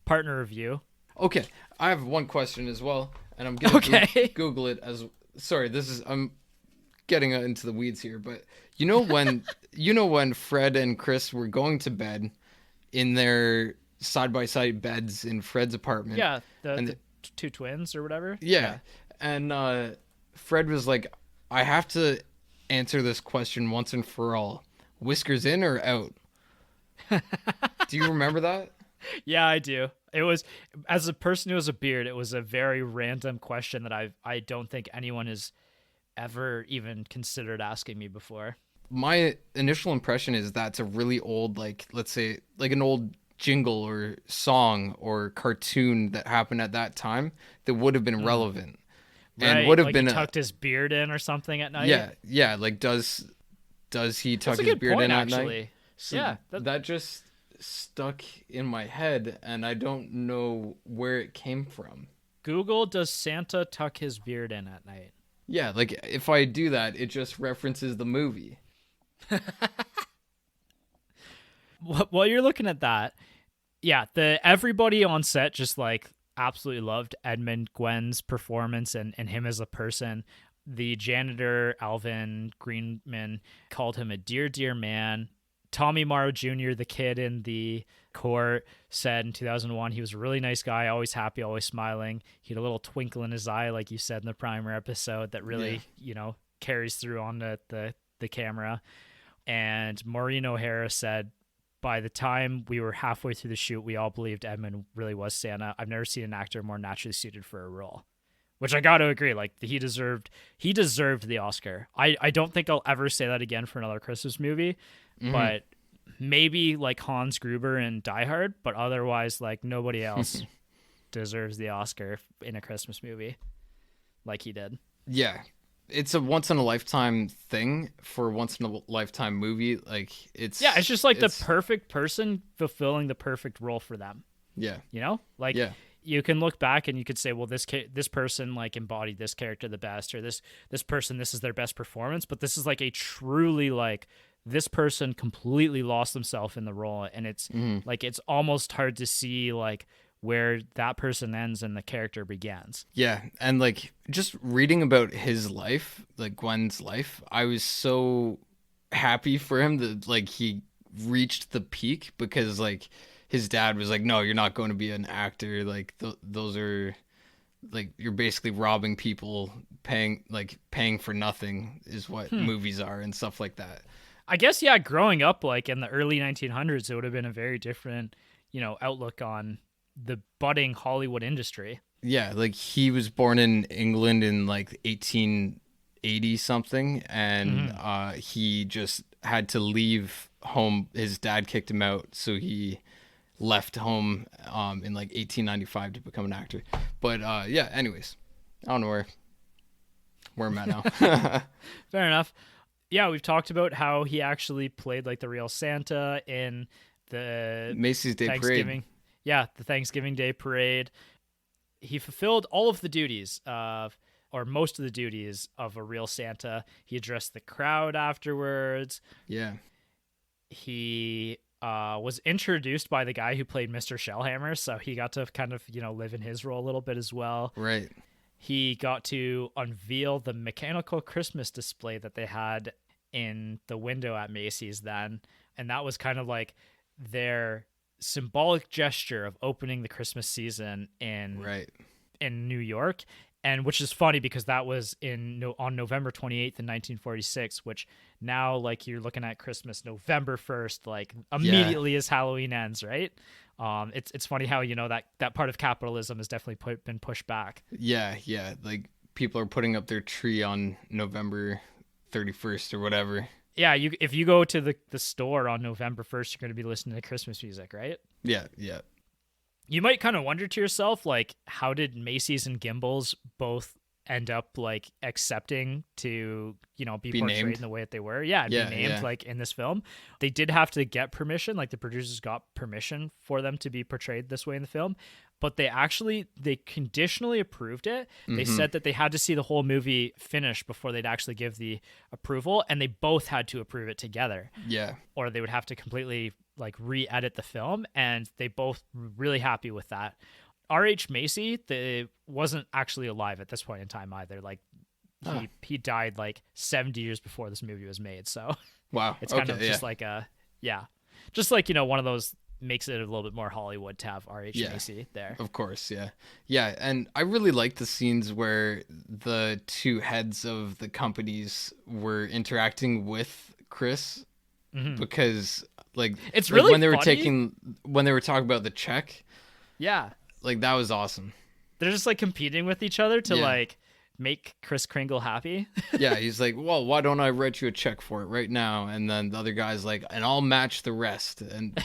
partner review. Okay, I have one question as well, and I'm gonna Google it as. Sorry, I'm getting into the weeds here, but when Fred and Chris were going to bed in their side by side beds in Fred's apartment. Yeah, the two twins or whatever. Yeah, and Fred was like, "I have to answer this question once and for all. Whiskers in or out?" Do you remember that? Yeah, I do. It was, as a person who has a beard, it was a very random question that I don't think anyone has ever even considered asking me before. My initial impression is that's a really old, like, let's say, like an old jingle or song or cartoon that happened at that time that would have been relevant. And right, would have like been he tucked his beard in or something at night. Yeah, like does he tuck his beard point, in at actually. night? So yeah, that just stuck in my head, and I don't know where it came from. Google, does Santa tuck his beard in at night? Yeah, like if I do that, it just references the movie. While you're looking at that, yeah, everybody on set just like absolutely loved Edmund Gwen's performance and him as a person. The janitor, Alvin Greenman, called him a dear man. Tommy Morrow Jr., the kid in the court, said in 2001 he was a really nice guy, always happy, always smiling. He had a little twinkle in his eye, like you said in the primer episode, that really, carries through on the camera. And Maureen O'Hara said, by the time we were halfway through the shoot, we all believed Edmund really was Santa. I've never seen an actor more naturally suited for a role. Which I got to agree, like he deserved the Oscar. I don't think I'll ever say that again for another Christmas movie, but maybe like Hans Gruber in Die Hard, but otherwise like nobody else deserves the Oscar in a Christmas movie like he did. Yeah. It's a once in a lifetime thing for a once in a lifetime movie. Like it's just like the perfect person fulfilling the perfect role for them. Yeah. You can look back and you could say, well, this person like embodied this character the best, or this person, this is their best performance. But this is like a truly like this person completely lost themselves in the role, and it's like it's almost hard to see like where that person ends and the character begins. Yeah, and like just reading about his life, like Gwen's life, I was so happy for him that like he reached the peak, because like his dad was like, no, you're not going to be an actor. Like those are like, you're basically robbing people, paying for nothing is what movies are and stuff like that. I guess, yeah, growing up like in the early 1900s, it would have been a very different, outlook on the budding Hollywood industry. Yeah, like he was born in England in like 1880 something, and he just had to leave home. His dad kicked him out, so he left home in like 1895 to become an actor. But anyways, I don't know where I'm at now. Fair enough. Yeah, we've talked about how he actually played like the real Santa in the Macy's Day Parade. Yeah, the Thanksgiving Day Parade. He fulfilled all of the duties or most of the duties of a real Santa. He addressed the crowd afterwards. Yeah. He was introduced by the guy who played Mr. Shellhammer, so he got to kind of, live in his role a little bit as well. Right. He got to unveil the mechanical Christmas display that they had in the window at Macy's then, and that was kind of like their symbolic gesture of opening the Christmas season in New York. And which is funny because that was on November 28th in 1946, which now like you're looking at Christmas November 1st, like immediately as Halloween ends, right? It's funny how that part of capitalism has definitely been pushed back. Yeah, like people are putting up their tree on November 31st or whatever. Yeah, if you go to the store on November 1st, you're going to be listening to Christmas music, right? Yeah. You might kind of wonder to yourself, like, how did Macy's and Gimbel's both end up like accepting to, be portrayed named. in the way that they were? Yeah, and be named like in this film. They did have to get permission, like the producers got permission for them to be portrayed this way in the film, but they conditionally approved it. They said that they had to see the whole movie finished before they'd actually give the approval, and they both had to approve it together. Yeah. Or they would have to completely like re-edit the film, and they both were really happy with that. R.H. Macy, they wasn't actually alive at this point in time either. Like he died like 70 years before this movie was made. So wow, it's kind of just like just like, one of those makes it a little bit more Hollywood to have R.H. Macy there. Of course, yeah. Yeah, and I really like the scenes where the two heads of the companies were interacting with Chris because like it's really when they funny. when they were talking about the check. Yeah. Like that was awesome. They're just like competing with each other to like make Kris Kringle happy. Yeah, he's like, well, why don't I write you a check for it right now? And then the other guy's like, and I'll match the rest. And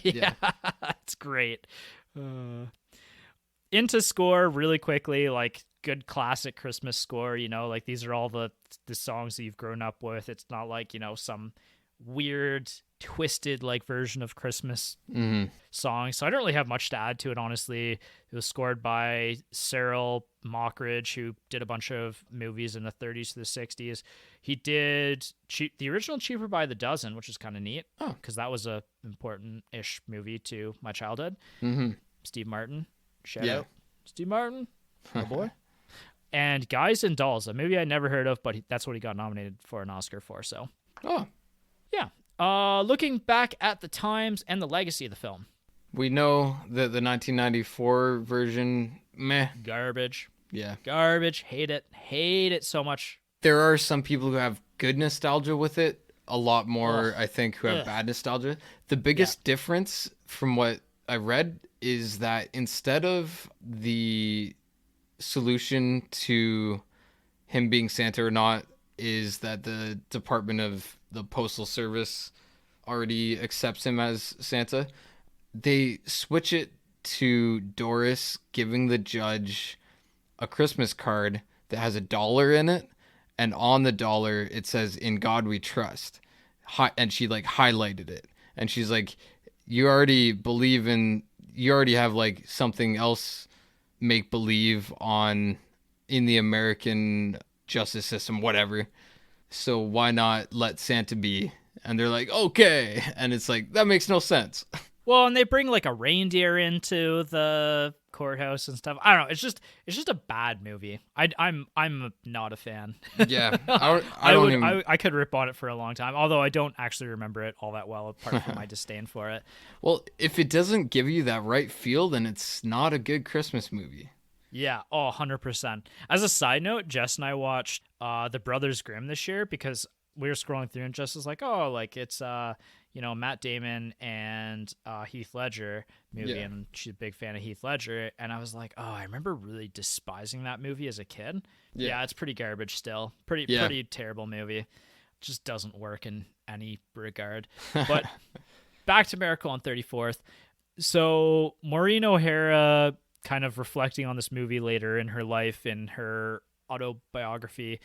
yeah, it's great. Into score really quickly, like good classic Christmas score, like these are all the songs that you've grown up with. It's not like, some weird twisted like version of Christmas song. So I don't really have much to add to it, honestly. It was scored by Cyril Mockridge, who did a bunch of movies in the 30s to the 60s. He did the original Cheaper by the Dozen, which is kind of neat because that was a important-ish movie to my childhood. Steve Martin, shout out Steve Martin, oh boy. And Guys and Dolls, a movie I never heard of, but that's what he got nominated for an Oscar for. So yeah. Looking back at the times and the legacy of the film. We know that the 1994 version, meh. Garbage. Yeah. Garbage. Hate it. Hate it so much. There are some people who have good nostalgia with it. A lot more, I think, who have bad nostalgia. The biggest difference from what I read is that instead of the solution to him being Santa or not is that the Department of the Postal Service already accepts him as Santa, they switch it to Doris giving the judge a Christmas card that has $1 in it, and on the dollar it says "In God We Trust," and she like highlighted it, and she's like, you already have like something else make believe on in the American justice system, whatever, so why not let Santa be? And they're like, okay. And it's like, that makes no sense. Well, and they bring like a reindeer into the courthouse and stuff. I don't know. It's just a bad movie. I'm not a fan. Yeah, I could rip on it for a long time, although I don't actually remember it all that well, apart from my disdain for it. Well, if it doesn't give you that right feel, then it's not a good Christmas movie. Yeah, 100%. As a side note, Jess and I watched The Brothers Grimm this year because we were scrolling through and Jess was like, oh, like it's Matt Damon and Heath Ledger movie, and she's a big fan of Heath Ledger, and I was like, oh, I remember really despising that movie as a kid. Yeah, it's pretty garbage still. Pretty terrible movie. Just doesn't work in any regard. But back to Miracle on 34th. So Maureen O'Hara, kind of reflecting on this movie later in her life, in her autobiography,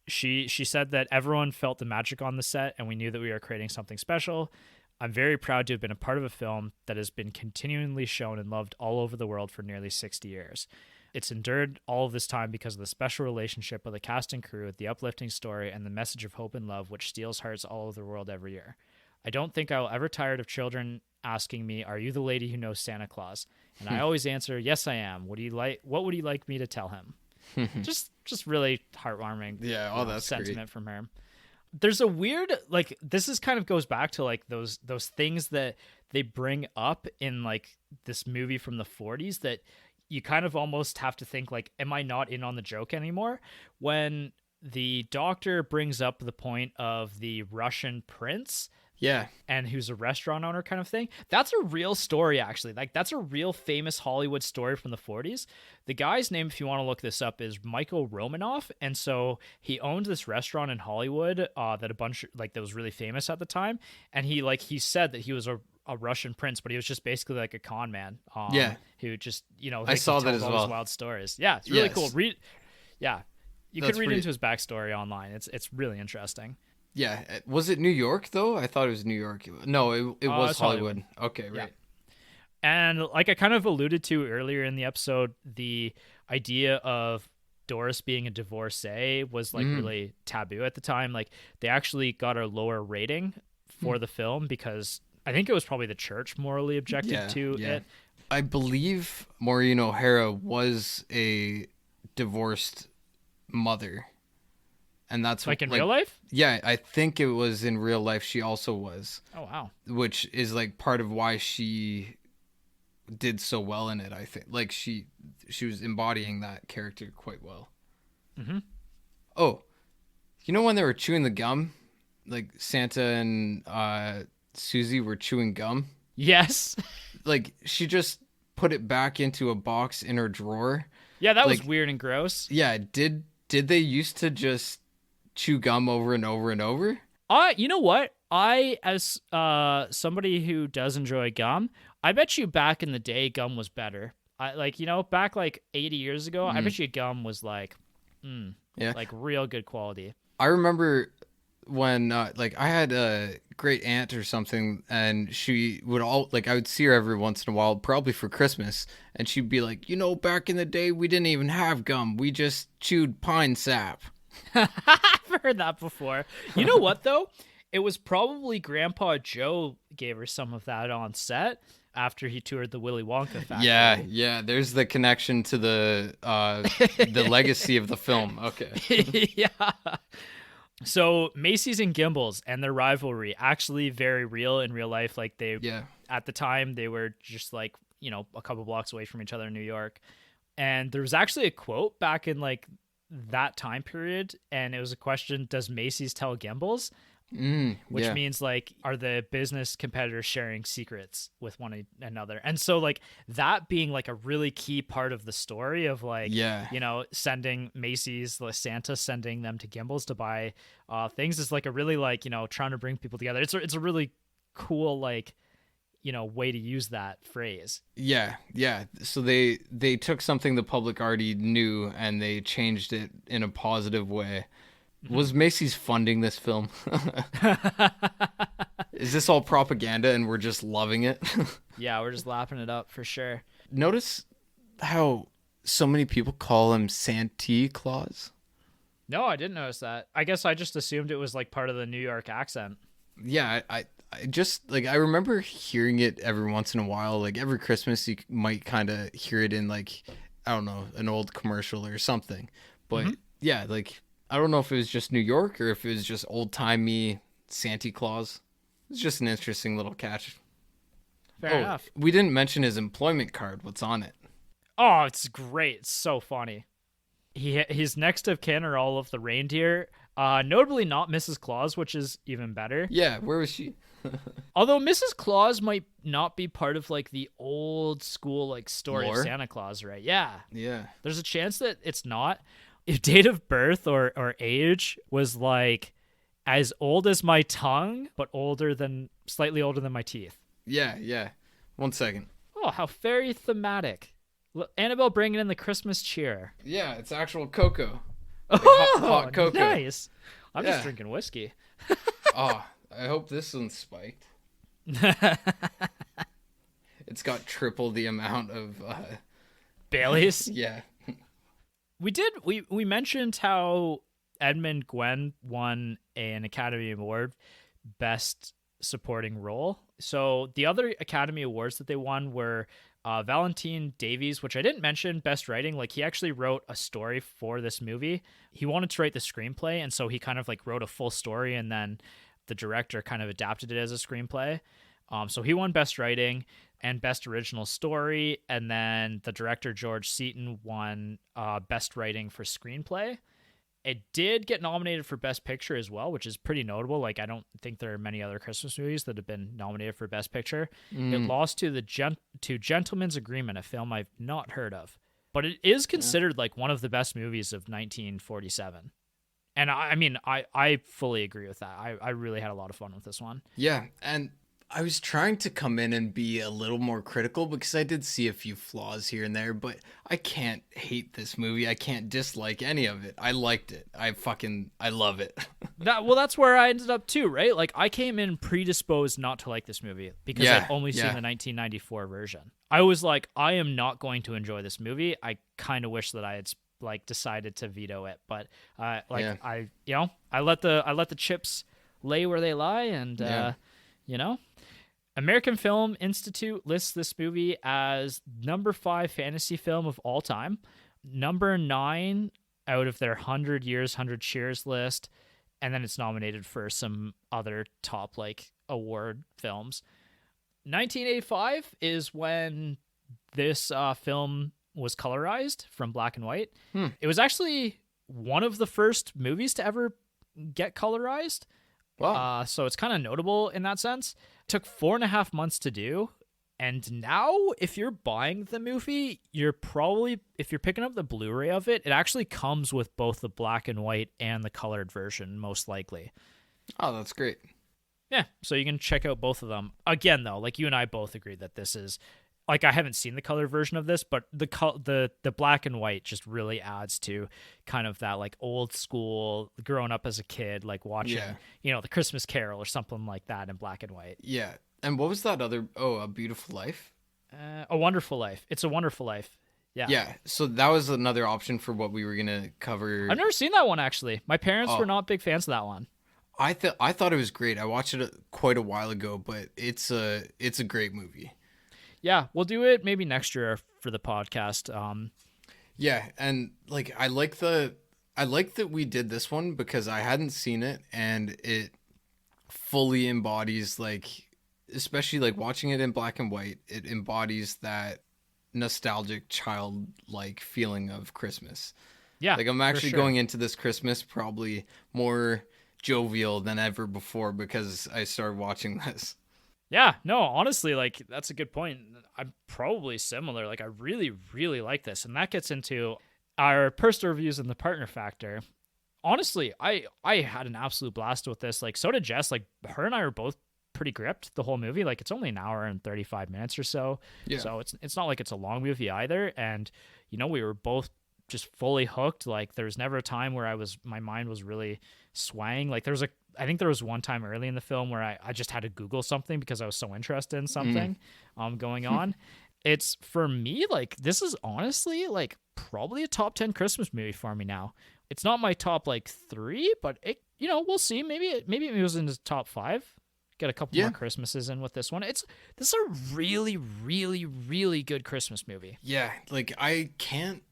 she said that everyone felt the magic on the set and we knew that we were creating something special. I'm very proud to have been a part of a film that has been continually shown and loved all over the world for nearly 60 years. It's endured all of this time because of the special relationship of the cast and crew, the uplifting story, and the message of hope and love which steals hearts all over the world every year. I don't think I will ever tire of children asking me, are you the lady who knows Santa Claus? And I always answer, yes, I am. What would you like me to tell him? just really heartwarming. Yeah, that's sentiment great from her. There's a weird, like, this is kind of goes back to like those things that they bring up in like this movie from the 40s that you kind of almost have to think like, am I not in on the joke anymore? When the doctor brings up the point of the Russian prince, and who's a restaurant owner kind of thing. That's a real story, actually. Like, that's a real famous Hollywood story from the 40s. The guy's name, if you want to look this up, is Michael Romanoff. And so he owned this restaurant in Hollywood that was really famous at the time. And he said that he was a a Russian prince, but he was just basically like a con man. Yeah. Who just, I like, he saw that tells as all well. these wild stories. Yeah, it's really cool. Yes. Yeah, you That's could read pretty. into his backstory online. It's really interesting. Yeah. Was it New York though? I thought it was New York. No, it was It's Hollywood. Okay, Yeah. right. And like I kind of alluded to earlier in the episode, the idea of Doris being a divorcee was like really taboo at the time. Like they actually got a lower rating for the film because I think it was probably the church morally objected to it. I believe Maureen O'Hara was a divorced mother. And that's Like in real life? Yeah, I think it was in real life she also was. Oh, wow. Which is like part of why she did so well in it, I think. Like she was embodying that character quite well. Mm-hmm. Oh, you know when they were chewing the gum? Like Santa and Susie were chewing gum? Yes. Like she just put it back into a box in her drawer. Yeah, that was Like, weird and gross. yeah, did they used to just chew gum over and over and over? You know what? I, as somebody who does enjoy gum, I bet you back in the day gum was better. I like, back like 80 years ago, I bet you gum was like, Yeah. like real good quality. I remember when like I had a great aunt or something, and she would I would see her every once in a while, probably for Christmas, and she'd be like, back in the day we didn't even have gum, we just chewed pine sap. I've heard that before. You know what though? It was probably Grandpa Joe gave her some of that on set after he toured the Willy Wonka factory. Yeah. There's the connection to the legacy of the film. Okay. Yeah. So Macy's and Gimbels and their rivalry actually very real in real life. Like at the time they were just like, a couple blocks away from each other in New York. And there was actually a quote back in like that time period. And it was a question, does Macy's tell Gimbels? Which means like, are the business competitors sharing secrets with one another? And so like that being like a really key part of the story of like, sending Macy's, like Santa sending them to Gimbels to buy things is like a really like, trying to bring people together. It's a really cool like, way to use that phrase. Yeah. So they took something the public already knew and they changed it in a positive way. Was Macy's funding this film? Is this all propaganda and we're just loving it? Yeah, we're just lapping it up for sure. Notice how so many people call him Santa Claus? No, I didn't notice that. I guess I just assumed it was like part of the New York accent. Yeah, I just like I remember hearing it every once in a while. Like every Christmas you might kind of hear it in like, I don't know, an old commercial or something. But yeah, like I don't know if it was just New York or if it was just old-timey Santa Claus. It's just an interesting little catch. Fair enough. We didn't mention his employment card. What's on it? Oh, it's great. It's so funny. His next of kin are all of the reindeer. Notably not Mrs. Claus, which is even better. Yeah, where was she? Although Mrs. Claus might not be part of like the old school like story Lore? of Santa Claus, right? Yeah. Yeah. There's a chance that it's not. If date of birth or age was like as old as my tongue, but slightly older than my teeth. Yeah. 1 second. Oh, how very thematic. Annabelle bringing in the Christmas cheer. Yeah, it's actual cocoa. Like Oh, hot cocoa. nice. I'm just Yeah. drinking whiskey. Oh, I hope this one's spiked. It's got triple the amount of Bailey's. yeah. We mentioned how Edmund Gwenn won an Academy Award Best Supporting Role. So the other Academy Awards that they won were Valentine Davies, which I didn't mention, Best Writing. Like he actually wrote a story for this movie. He wanted to write the screenplay, and so he kind of like wrote a full story, and then the director kind of adapted it as a screenplay. So he won Best Writing and Best Original Story, and then the director George Seaton won Best Writing for Screenplay. It did get nominated for Best Picture as well, which is pretty notable. Like I don't think there are many other Christmas movies that have been nominated for Best Picture. It lost to to Gentleman's Agreement, a film I've not heard of, but it is considered like one of the best movies of 1947. And I mean, I fully agree with that. I really had a lot of fun with this one. Yeah, and I was trying to come in and be a little more critical because I did see a few flaws here and there, but I can't hate this movie. I can't dislike any of it. I liked it. I love it. That's where I ended up too, right? Like I came in predisposed not to like this movie because I'd only seen the 1994 version. I was like, I am not going to enjoy this movie. I kind of wish that I had like decided to veto it, but I let the chips lay where they lie, and American Film Institute lists this movie as number 5 fantasy film of all time, number 9 out of their 100 Years, 100 Cheers list, and then it's nominated for some other top like award films. 1985 is when this film was colorized from black and white. It was actually one of the first movies to ever get colorized. Wow. So it's kind of notable in that sense. It took 4.5 months to do. And now, if you're buying the movie, if you're picking up the Blu-ray of it, it actually comes with both the black and white and the colored version, most likely. Oh, that's great. Yeah, so you can check out both of them. Again, though, like you and I both agree that this is, like, I haven't seen the color version of this, but the black and white just really adds to kind of that like old school growing up as a kid, like watching, the Christmas Carol or something like that in black and white. Yeah. And what was that other? Oh, A Beautiful Life? A Wonderful Life. It's a Wonderful Life. Yeah. Yeah. So that was another option for what we were going to cover. I've never seen that one, actually. My parents were not big fans of that one. I thought it was great. I watched it quite a while ago, but it's a great movie. Yeah, we'll do it maybe next year for the podcast. Yeah, and like I like that we did this one because I hadn't seen it, and it fully embodies, like, especially like watching it in black and white, it embodies that nostalgic childlike feeling of Christmas. Yeah, like I'm actually going into this Christmas probably more jovial than ever before because I started watching this. Yeah, no, honestly, like that's a good point. I'm probably similar. Like I really, really like this, and that gets into our personal reviews and the partner factor. Honestly, I had an absolute blast with this. Like so did Jess. Like her and I were both pretty gripped the whole movie. Like it's only an hour and 35 minutes or so. Yeah. So it's not like it's a long movie either. And we were both just fully hooked. Like there was never a time where my mind was really swaying. Like I think there was one time early in the film where I just had to Google something because I was so interested in something going on. It's, for me, like this is honestly like probably a top 10 Christmas movie for me now. It's not my top like 3, but it we'll see. Maybe it moves into top 5. Get a couple more Christmases in with this one. This is a really, really, really good Christmas movie. Yeah, like I can't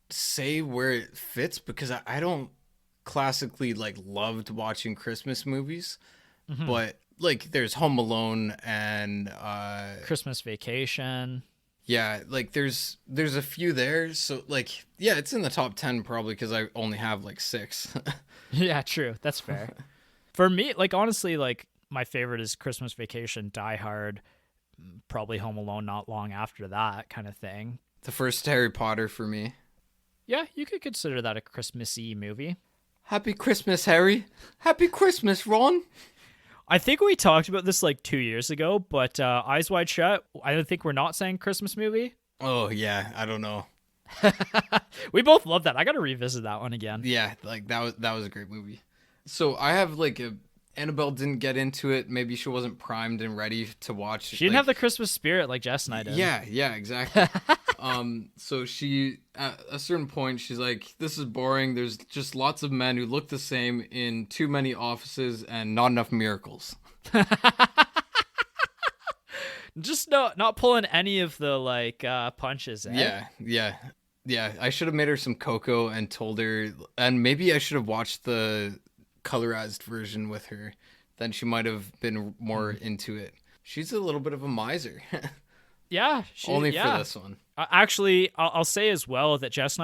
say where it fits because I don't classically like loved watching Christmas movies, but like there's Home Alone and Christmas Vacation. Yeah, like there's a few there, so like yeah, it's in the top 10 probably because I only have like 6. Yeah, true. That's fair. For me, like honestly, like my favorite is Christmas Vacation, Die Hard, probably Home Alone not long after that kind of thing. The first Harry Potter for me. Yeah, you could consider that a Christmassy movie. Happy Christmas, Harry. Happy Christmas, Ron. I think we talked about this like 2 years ago, but Eyes Wide Shut, I don't think we're not saying Christmas movie. Oh, yeah. I don't know. We both love that. I got to revisit that one again. Yeah, like that was a great movie. So I have like Annabelle didn't get into it. Maybe she wasn't primed and ready to watch. She didn't have the Christmas spirit like Jess and I did. Yeah, exactly. So she, at a certain point, she's like, this is boring. There's just lots of men who look the same in too many offices and not enough miracles. Just not pulling any of the like punches. Yeah. I should have made her some cocoa and told her, and maybe I should have watched the colorized version with her. Then she might have been more into it. She's a little bit of a miser. Yeah, only for this one. Actually, I'll say as well that Jess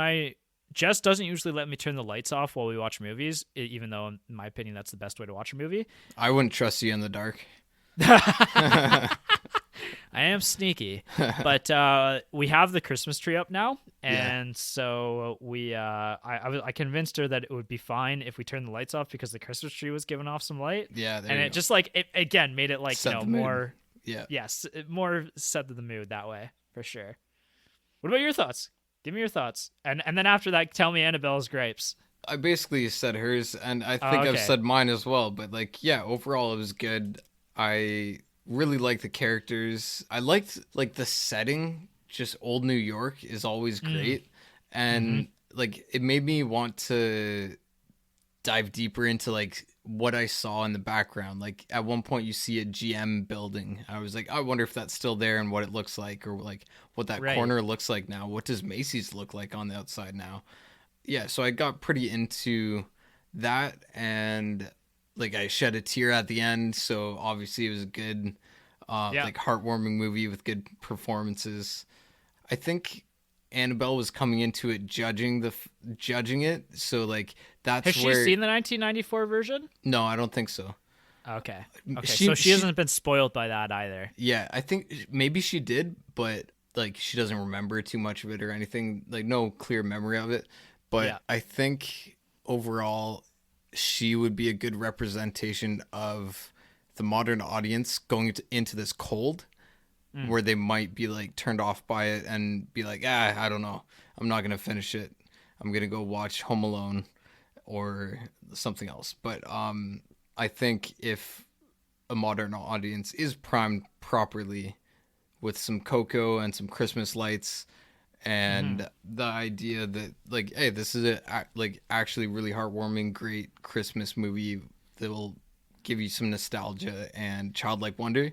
doesn't usually let me turn the lights off while we watch movies, even though, in my opinion, that's the best way to watch a movie. I wouldn't trust you in the dark. I am sneaky, but we have the Christmas tree up now, and so we I convinced her that it would be fine if we turned the lights off because the Christmas tree was giving off some light. Yeah, and it just like it again made it like more Yeah. Yes, more set to the mood that way, for sure. What about your thoughts? Give me your thoughts. And then after that, tell me Annabelle's gripes. I basically said hers, and I Oh, think I've okay. said mine as well. But like, yeah, overall it was good. I really liked the characters. I liked like the setting. Just old New York is always Mm. great, Mm-hmm. and like it made me want to dive deeper into like what I saw in the background. Like at one point you see a GM building. I was like, I wonder if that's still there and what it looks like, or like what that Right. corner looks like now. What does Macy's look like on the outside now? Yeah, so I got pretty into that, and like I shed a tear at the end, so obviously it was a good Yeah. like heartwarming movie with good performances. I think Annabelle was coming into it judging it, so like Has that's she where seen the 1994 version? no, I don't think so. Okay. Okay. So she She hasn't been spoiled by that either. yeah, I think maybe she did, but like she doesn't remember too much of it or anything, like no clear memory of it. But Yeah. I think overall she would be a good representation of the modern audience going into this cold Mm. where they might be like turned off by it and be like, I don't know. I'm not going to finish it. I'm going to go watch Home Alone or something else. But I think if a modern audience is primed properly with some cocoa and some Christmas lights Mm-hmm. and the idea that like, hey, this is a like actually really heartwarming, great Christmas movie that will give you some nostalgia and childlike wonder,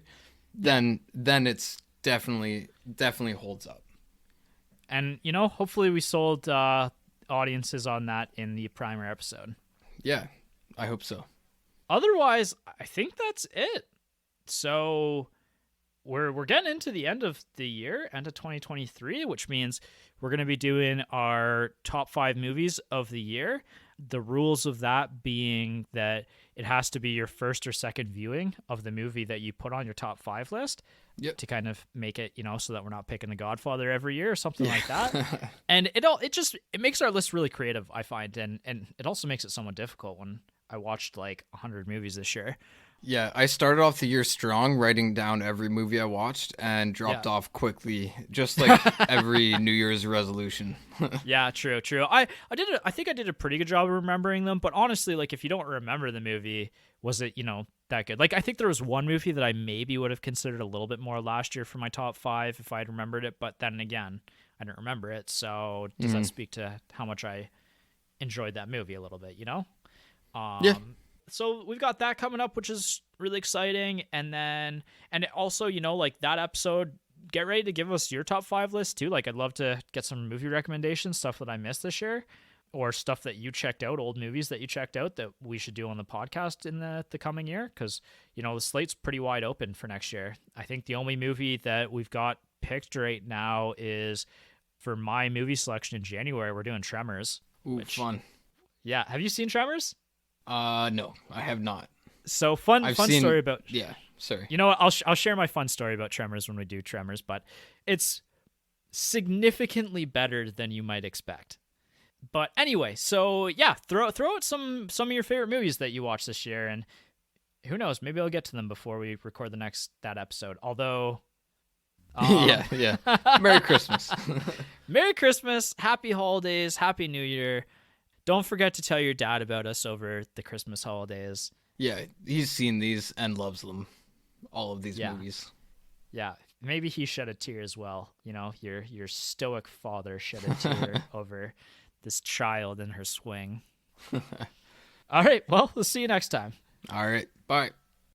Yeah. then it's definitely holds up. And, hopefully we sold audiences on that in the primer episode. Yeah, I hope so. Otherwise, I think that's it. So we're getting into the end of the year, end of 2023, which means we're going to be doing our top 5 movies of the year. The rules of that being that it has to be your first or second viewing of the movie that you put on your top 5 list Yep. to kind of make it, so that we're not picking The Godfather every year or something like that. Yeah. And it makes our list really creative, I find, and it also makes it somewhat difficult when I watched like 100 movies this year. Yeah, I started off the year strong, writing down every movie I watched, and Yeah. dropped off quickly, just like every New Year's resolution. Yeah, true, true. I think I did a pretty good job of remembering them, but honestly, like if you don't remember the movie, was it, that good? Like I think there was one movie that I maybe would have considered a little bit more last year for my top 5 if I had remembered it, but then again, I didn't remember it. So does that Mhm. speak to how much I enjoyed that movie a little bit, Yeah. So we've got that coming up, which is really exciting. And then, and it also, like that episode, get ready to give us your top 5 list too. Like I'd love to get some movie recommendations, stuff that I missed this year, or stuff that you checked out, old movies that you checked out that we should do on the podcast in the coming year. Cause the slate's pretty wide open for next year. I think the only movie that we've got picked right now is for my movie selection in January. We're doing Tremors, Ooh, which, fun. yeah. Have you seen Tremors? No, I have not. So fun I've fun seen. story about, Yeah, sorry. you know what, I'll share my fun story about Tremors when we do Tremors, but it's significantly better than you might expect. But anyway, so yeah, throw out some of your favorite movies that you watched this year, and who knows, maybe I'll get to them before we record that episode. Although Yeah, yeah. Merry Christmas. Merry Christmas, happy holidays, happy New Year. Don't forget to tell your dad about us over the Christmas holidays. Yeah, he's seen these and loves them. All of these Yeah. movies. Yeah, maybe he shed a tear as well. Your stoic father shed a tear over this child in her swing. All right, well, we'll see you next time. All right, bye.